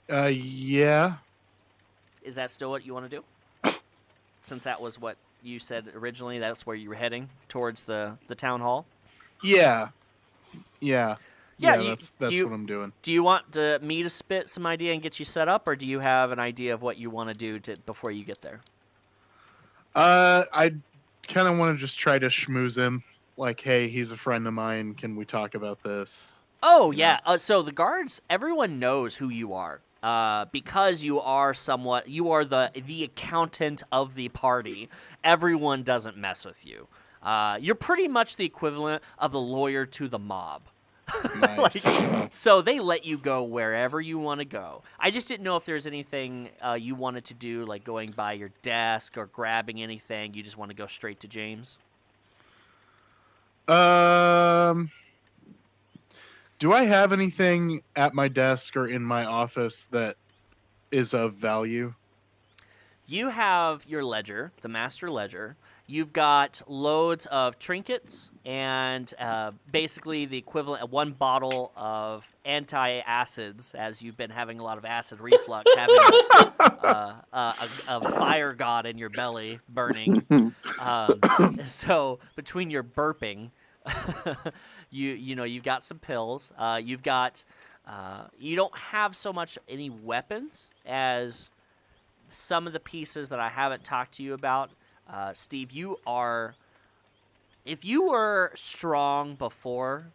Yeah. Is that still what you want to do? Since that was what you said originally, that's where you were heading, towards the town hall? Yeah. Yeah. Yeah, that's what I'm doing. Do you want me to spit some idea and get you set up, or do you have an idea of what you want to do before you get there? I kind of want to just try to schmooze him. Like, hey, he's a friend of mine. Can we talk about this? Oh, yeah. So the guards, everyone knows who you are. Because you are the accountant of the party. Everyone doesn't mess with you. You're pretty much the equivalent of the lawyer to the mob. Nice. So they let you go wherever you want to go. I just didn't know if there's anything you wanted to do, like going by your desk or grabbing anything. You just want to go straight to James? Do I have anything at my desk or in my office that is of value? You have your ledger, the master ledger. You've got loads of trinkets and basically the equivalent of one bottle of anti-acids, as you've been having a lot of acid reflux, having a fire god in your belly burning. So between your burping, you've got some pills. You've got you don't have so much any weapons as some of the pieces that I haven't talked to you about. Steve, if you were strong before,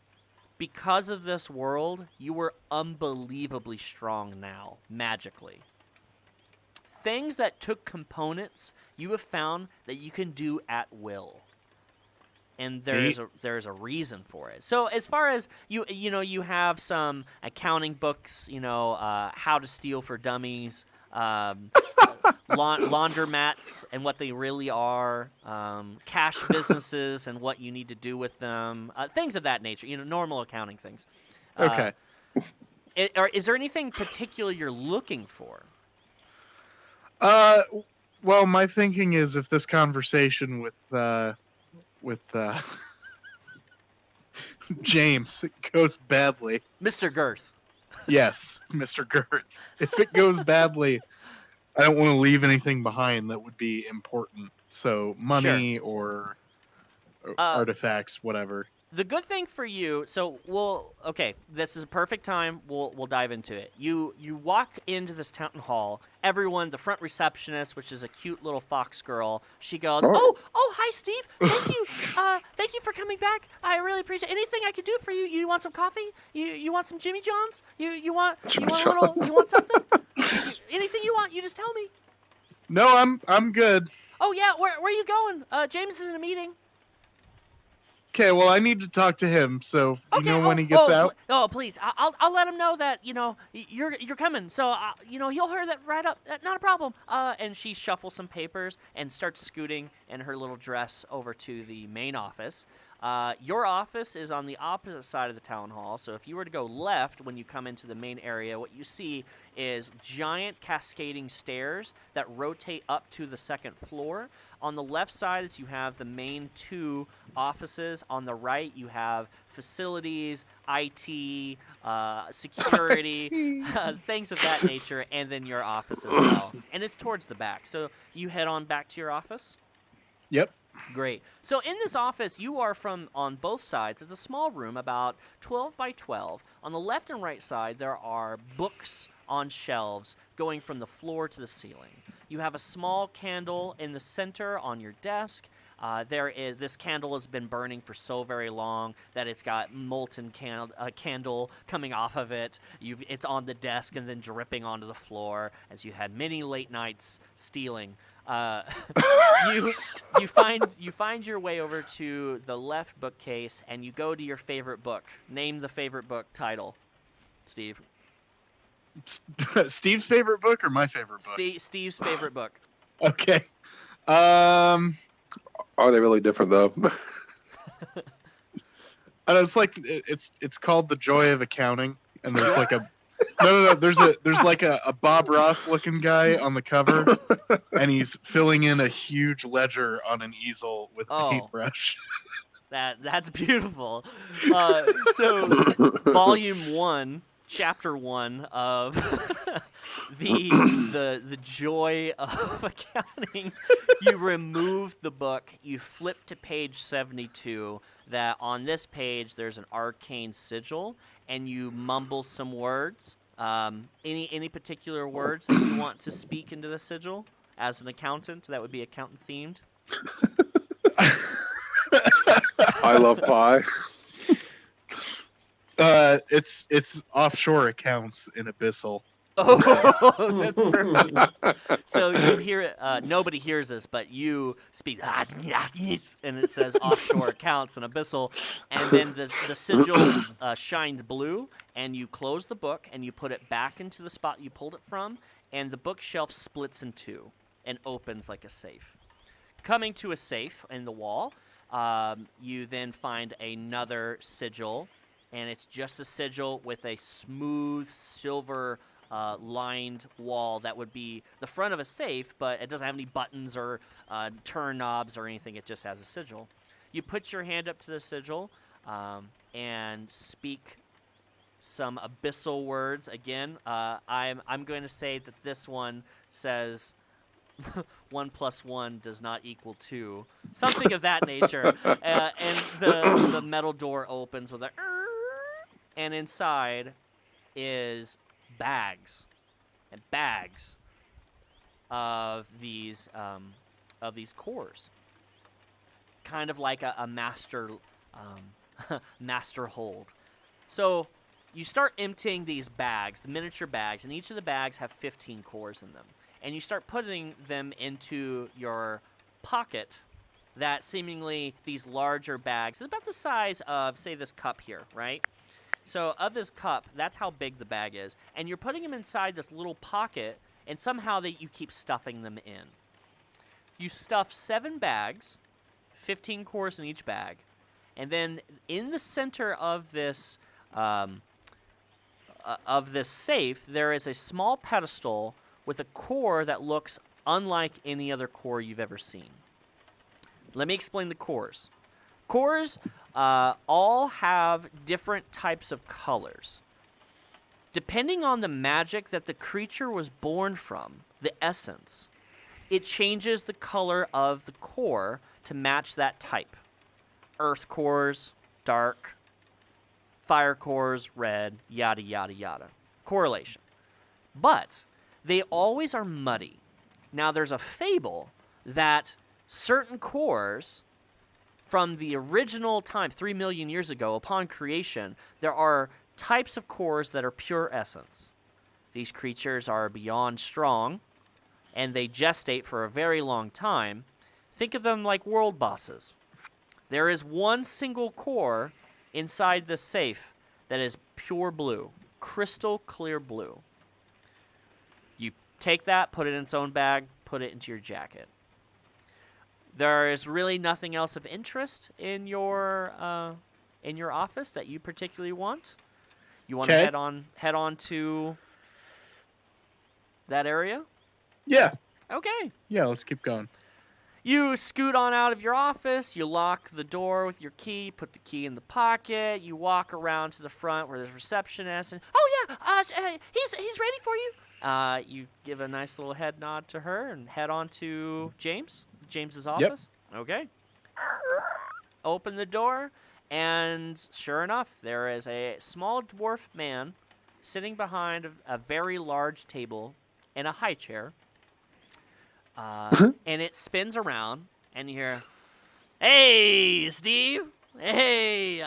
because of this world, you were unbelievably strong now, magically. Things that took components, you have found that you can do at will. And there's a reason for it. So as far as you have some accounting books, how to steal for dummies, laundromats and what they really are, cash businesses and what you need to do with them, things of that nature. Normal accounting things. Okay. Is there anything particular you're looking for? Well, my thinking is if this conversation with James goes badly. Mr. Girth. Yes, Mr. Girth. If it goes badly, I don't want to leave anything behind that would be important. So money or artifacts, whatever. The good thing for you, this is a perfect time. We'll dive into it. You walk into this town hall. Everyone, the front receptionist, which is a cute little fox girl, she goes, "Oh, hi, Steve. Thank you for coming back. I really appreciate it. Anything I could do for you? You want some coffee? You want some Jimmy John's? You want something? Anything you want? You just tell me." No, I'm good. Oh yeah, where are you going? James is in a meeting. Okay, well, I need to talk to him, so when he gets out? Please, I'll let him know that, you're coming, so, he'll hear that right up, not a problem. And she shuffles some papers and starts scooting in her little dress over to the main office. Your office is on the opposite side of the town hall, so if you were to go left when you come into the main area, what you see is giant cascading stairs that rotate up to the second floor. On the left side is you have the main two offices. On the right, you have facilities, IT, security, things of that nature, and then your office as well. And it's towards the back. So you head on back to your office? Yep. Great. So in this office, you are on both sides. It's a small room, about 12 by 12. On the left and right side, there are books on shelves going from the floor to the ceiling. You have a small candle in the center on your desk. This candle has been burning for so very long that it's got molten candle coming off of it. It's on the desk and then dripping onto the floor as you had many late nights stealing. You find your way over to the left bookcase and you go to your favorite book. Name the favorite book title, Steve. Steve's favorite book or my favorite book? Steve's favorite book. Okay. Are they really different though? And it's like it's called The Joy of Accounting, and there's like a no. There's like a Bob Ross looking guy on the cover, and he's filling in a huge ledger on an easel with a paintbrush. That's beautiful. So Volume 1, Chapter 1 of the Joy of Accounting. You remove the book. You flip to page 72. That on this page there's an arcane sigil, and you mumble some words. Any particular words that you want to speak into the sigil as an accountant? That would be accountant themed. I love pie. It's offshore accounts in Abyssal. Oh, that's perfect. So you hear it. Nobody hears this, but you speak, and it says offshore accounts and Abyssal, and then the sigil shines blue, and you close the book and you put it back into the spot you pulled it from, and the bookshelf splits in two and opens like a safe. Coming to a safe in the wall, you then find another sigil, and it's just a sigil with a smooth silver lined wall that would be the front of a safe, but it doesn't have any buttons or turn knobs or anything. It just has a sigil. You put your hand up to the sigil and speak some abyssal words. Again, I'm going to say that this one says 1 + 1 does not equal 2, something of that nature. And the metal door opens with a, and inside is bags and bags of these cores, kind of like a master master hold. So you start emptying these bags, the miniature bags, and each of the bags have 15 cores in them, and you start putting them into your pocket. That seemingly these larger bags, about the size of, say, this cup here, right? So of this cup, that's how big the bag is. And you're putting them inside this little pocket, and somehow you keep stuffing them in. You stuff 7 bags, 15 cores in each bag. And then in the center of this safe, there is a small pedestal with a core that looks unlike any other core you've ever seen. Let me explain the cores. Cores all have different types of colors. Depending on the magic that the creature was born from, the essence, it changes the color of the core to match that type. Earth cores, dark. Fire cores, red, yada, yada, yada. Correlation. But they always are muddy. Now, there's a fable that certain cores from the original time, 3 million years ago, upon creation, there are types of cores that are pure essence. These creatures are beyond strong, and they gestate for a very long time. Think of them like world bosses. There is one single core inside the safe that is pure blue, crystal clear blue. You take that, put it in its own bag, put it into your jacket. There is really nothing else of interest in your office that you particularly want. You want to head on to that area? Yeah. Okay. Yeah, let's keep going. You scoot on out of your office, you lock the door with your key, put the key in the pocket, you walk around to the front where there's a receptionist, and, he's ready for you. You give a nice little head nod to her and head on to James's office. Yep. Okay. open the door, and sure enough, there is a small dwarf man sitting behind a very large table in a high chair. And it spins around, and you hear, "Hey, Steve! Hey,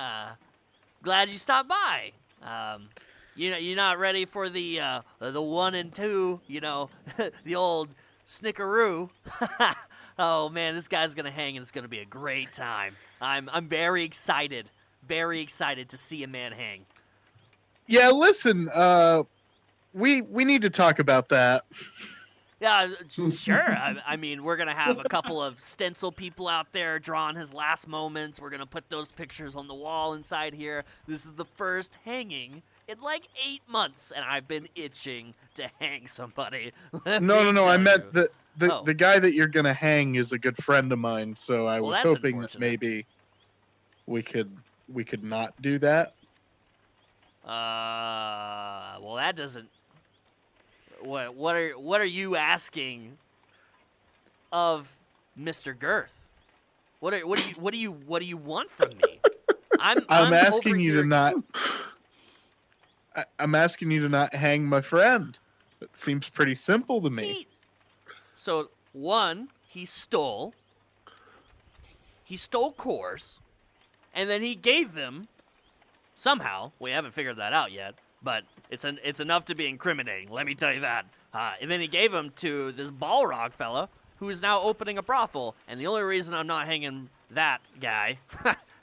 glad you stopped by. You're not ready for the 1 and 2, the old snickeroo." Oh man, this guy's gonna hang, and it's gonna be a great time. I'm very excited to see a man hang. Yeah, listen, we need to talk about that. Yeah, sure. I mean, we're gonna have a couple of stencil people out there drawing his last moments. We're gonna put those pictures on the wall inside here. This is the first hanging in like 8 months, and I've been itching to hang somebody. No. I meant you. the guy that you're gonna hang is a good friend of mine, so I was that's hoping that unfortunate. maybe we could not do that. Well, that doesn't. What are you asking of Mr. Girth? What do you want from me? I'm asking over you here to not. I'm asking you to not hang my friend. It seems pretty simple to me. So one, he stole cores, and then he gave them somehow. We haven't figured that out yet, but it's enough to be incriminating. Let me tell you that. And then he gave them to this Balrog fella, who is now opening a brothel. And the only reason I'm not hanging that guy,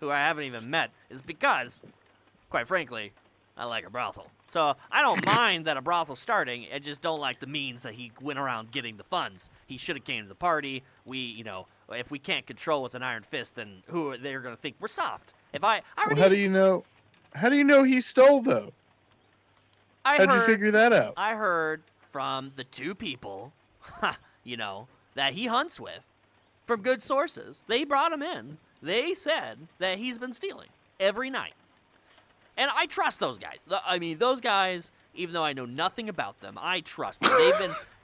who I haven't even met, is because, quite frankly, I like a brothel. So I don't mind that a brothel's starting. I just don't like the means that he went around getting the funds. He should have came to the party. If we can't control with an iron fist, then they're gonna think we're soft. How do you know? How do you know he stole though? How'd you figure that out? I heard from the 2 people, that he hunts with, from good sources. They brought him in. They said that he's been stealing every night. And I trust those guys. I mean, those guys, even though I know nothing about them, I trust them.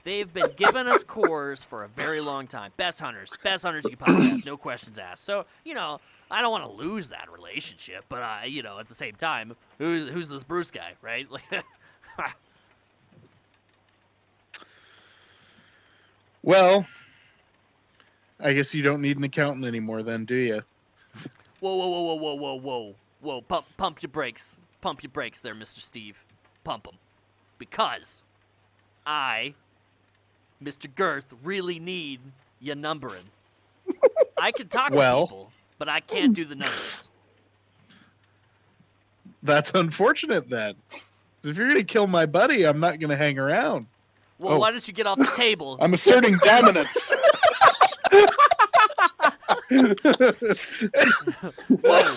They've been giving us cores for a very long time. Best hunters you can possibly ask, no questions asked. So, I don't want to lose that relationship, but at the same time, who's this Bruce guy, right? Well, I guess you don't need an accountant anymore then, do you? Whoa. Pump your brakes. Pump your brakes there, Mr. Steve. Pump them. Because I, Mr. Girth, really need your numbering. I can talk to people, but I can't do the numbers. That's unfortunate then. If you're going to kill my buddy, I'm not going to hang around. Well, why don't you get off the table? I'm asserting dominance. Whoa.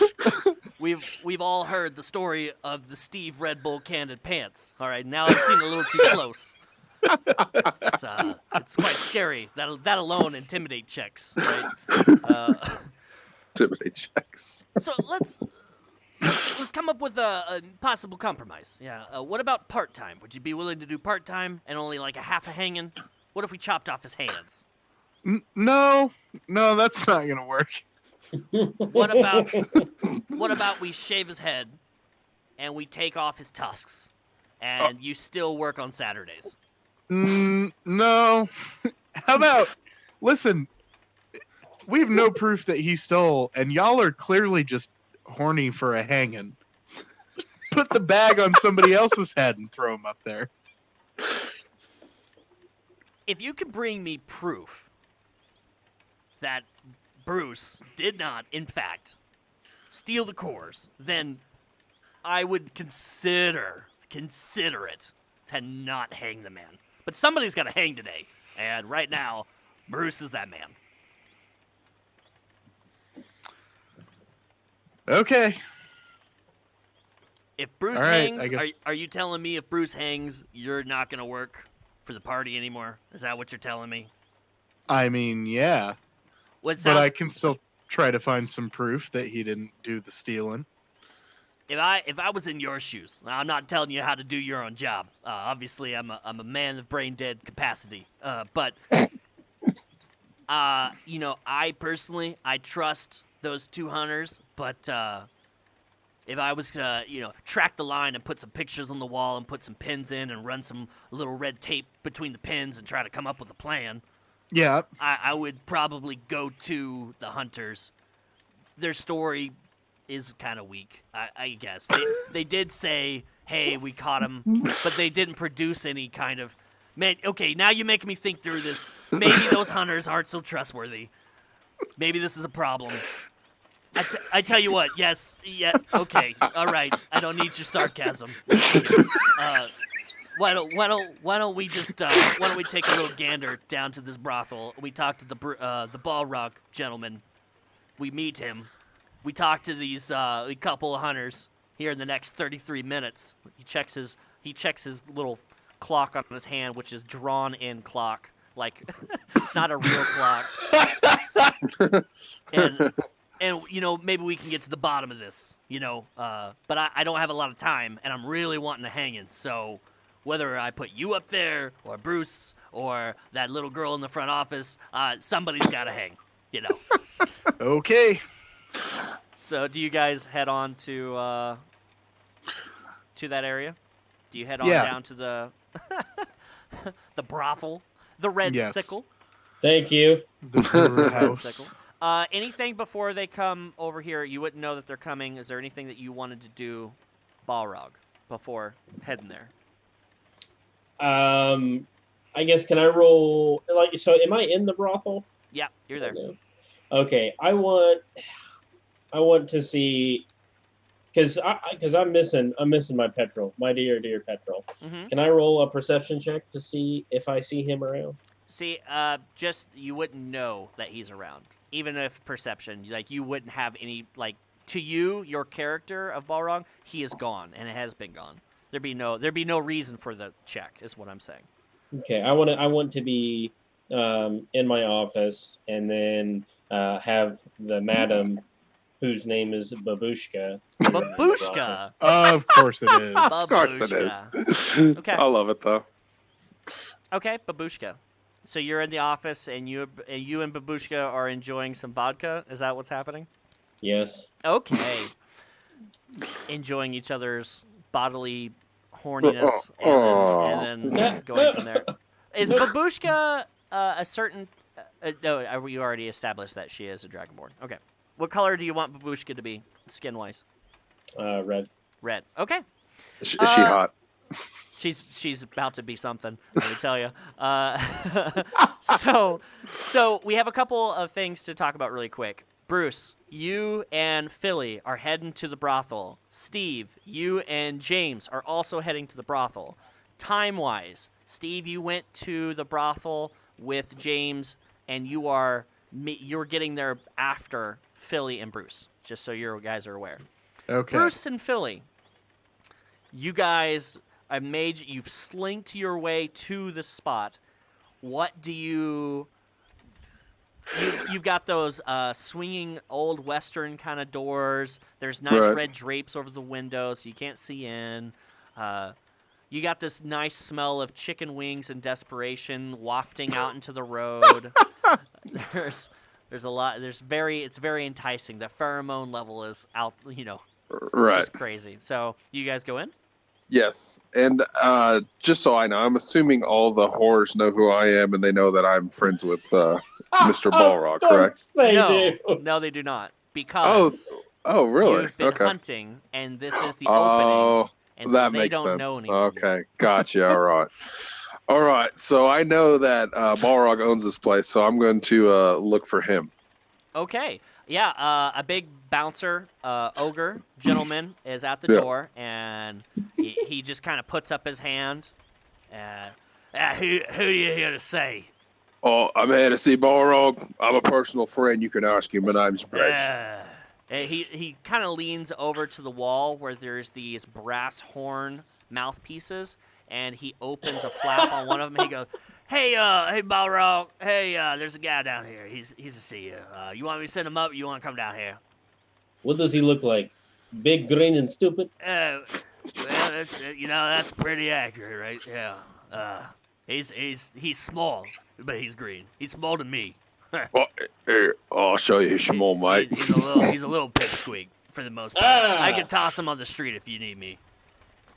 We've all heard the story of the Steve Red Bull Candid Pants. All right, now I've seen a little too close. It's quite scary. That alone intimidate checks, right? Intimidate checks. So let's come up with a possible compromise. Yeah. What about part-time? Would you be willing to do part-time and only like a half a hanging? What if we chopped off his hands? No, that's not gonna work. What about we shave his head and we take off his tusks and you still work on Saturdays? No. How about, listen, we have no proof that he stole, and y'all are clearly just horny for a hanging. Put the bag on somebody else's head and throw him up there. If you can bring me proof that Bruce did not, in fact, steal the cores, then I would consider it to not hang the man. But somebody's got to hang today, and right now, Bruce is that man. Okay. If Bruce hangs, are you telling me if Bruce hangs, you're not going to work for the party anymore? Is that what you're telling me? I mean, yeah. But I can still try to find some proof that he didn't do the stealing. If I was in your shoes, I'm not telling you how to do your own job. Obviously, I'm a man of brain dead capacity. But I personally, I trust those 2 hunters, but if I was to, track the line and put some pictures on the wall and put some pins in and run some little red tape between the pins and try to come up with a plan, Yeah. I would probably go to the hunters. Their story is kind of weak, I guess. They did say, hey, we caught him, but they didn't produce any kind of... Man, okay, now you're making me think through this. Maybe those hunters aren't so trustworthy. Maybe this is a problem. I tell you what, yes, yeah, okay, all right. I don't need your sarcasm. Why don't we just why don't we take a little gander down to this brothel? We talk to the Balrog gentleman. We meet him. We talk to these couple of hunters here in the next 33 minutes. He checks his little clock on his hand, which is drawn in clock. Like it's not a real clock. And maybe we can get to the bottom of this, but I don't have a lot of time, and I'm really wanting to hang in. So whether I put you up there, or Bruce, or that little girl in the front office, somebody's got to hang, Okay. So do you guys head on to that area? Do you head on Yeah. down to the the brothel, the Red Yes. Sickle? Thank you. The Brewer House. Sickle. Anything before they come over here? You wouldn't know that they're coming. Is there anything that you wanted to do, Balrog, before heading there? I guess, can I roll, so am I in the brothel? Yeah, you're there. Okay, I want to see, because I'm missing my petrol, my dear petrol. Mm-hmm. Can I roll a perception check to see if I see him around? See, just you wouldn't know that he's around, even if perception. Like you wouldn't have any to you, your character of Balrog, he is gone and it has been gone. There'd be no reason for the check, is what I'm saying. Okay, I want to be in my office and then have the madam, whose name is Babushka. Babushka. Of course it is. Of course it is. Okay. I love it though. Okay, Babushka. So you're in the office, and you and Babushka are enjoying some vodka. Is that what's happening? Yes. Okay. Enjoying each other's bodily horniness, and then going from there. Is Babushka a certain? No, you already established that she is a Dragonborn. Okay. What color do you want Babushka to be, skin-wise? Red. Red. Okay. Is she hot? She's about to be something, let me tell you. So we have a couple of things to talk about really quick. Bruce, you and Philly are heading to the brothel. Steve, you and James are also heading to the brothel. Time-wise, Steve, you went to the brothel with James, and you're getting there after Philly and Bruce, just so you guys are aware. Okay. Bruce and Philly, you guys... you've slinked your way to the spot. What do you've got those swinging old Western kind of doors. There's nice red drapes over the window so you can't see in. You got this nice smell of chicken wings and desperation wafting out into the road. There's a lot. It's very enticing. The pheromone level is out, just crazy. So you guys go in? Yes, and just so I know, I'm assuming all the whores know who I am, and they know that I'm friends with Mr. Balrog, correct? No, they do not. Because really? You've been Okay. hunting, and this is the opening. And that so makes they don't sense. know anyone. Okay, gotcha. All right. So I know that Balrog owns this place, so I'm going to look for him. Okay. Yeah, a big bouncer, ogre gentleman is at the door, and he just kind of puts up his hand. Who are you here to say? Oh, I'm here to see Balrog. I'm a personal friend. You can ask him. My name's Bruce. He kind of leans over to the wall where there's these brass horn mouthpieces, and he opens a flap on one of them. And he goes, Hey, Balrog. Hey, there's a guy down here. He's to see you. You want me to send him up? Or you want to come down here? What does he look like? Big, green, and stupid? Well, that's pretty accurate, right? Yeah. He's small, but he's green. He's small to me. Well, here, I'll show you some more, mate. He's a little pipsqueak for the most part. I could toss him on the street if you need me.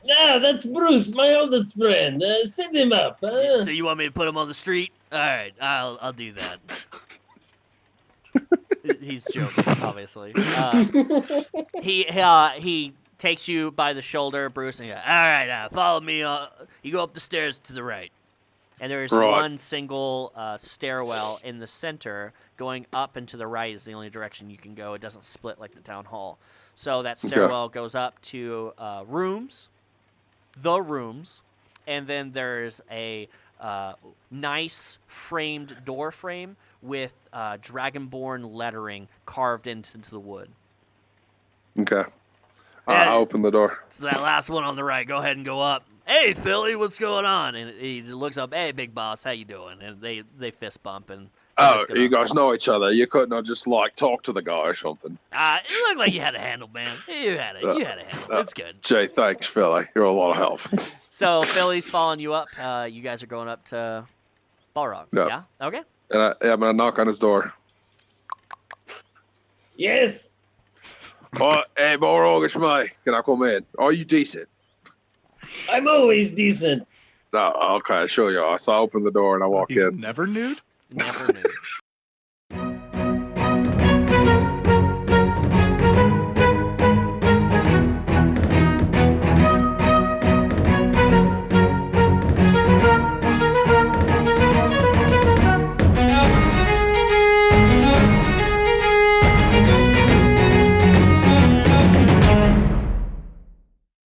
Yeah, that's Bruce, my oldest friend. Send him up. So you want me to put him on the street? All right, I'll do that. He's joking, obviously. He takes you by the shoulder, Bruce, and he goes, all right, follow me. You go up the stairs to the right. And there's one single stairwell in the center. Going up and to the right is the only direction you can go. It doesn't split like the town hall. So that stairwell goes up to rooms, and then there's a nice framed door frame with Dragonborn lettering carved into the wood. Okay. I open the door. So that last one on the right, go ahead and go up. Hey, Philly, what's going on? And he looks up, hey, big boss, how you doing? And they fist bump. And you guys know each other. You couldn't have just, talk to the guy or something. It looked like you had a handle, man. You had a handle. It's good. Jay, thanks, Philly. You're a lot of help. So Philly's following you up. You guys are going up to Balrog. Yep. Yeah? Okay. And I'm going to knock on his door. Yes. Oh, hey, Balrog, it's me. Can I come in? Are you decent? I'm always decent. No, okay, sure you are. So I open the door and I walk He's in. never nude? Never knew.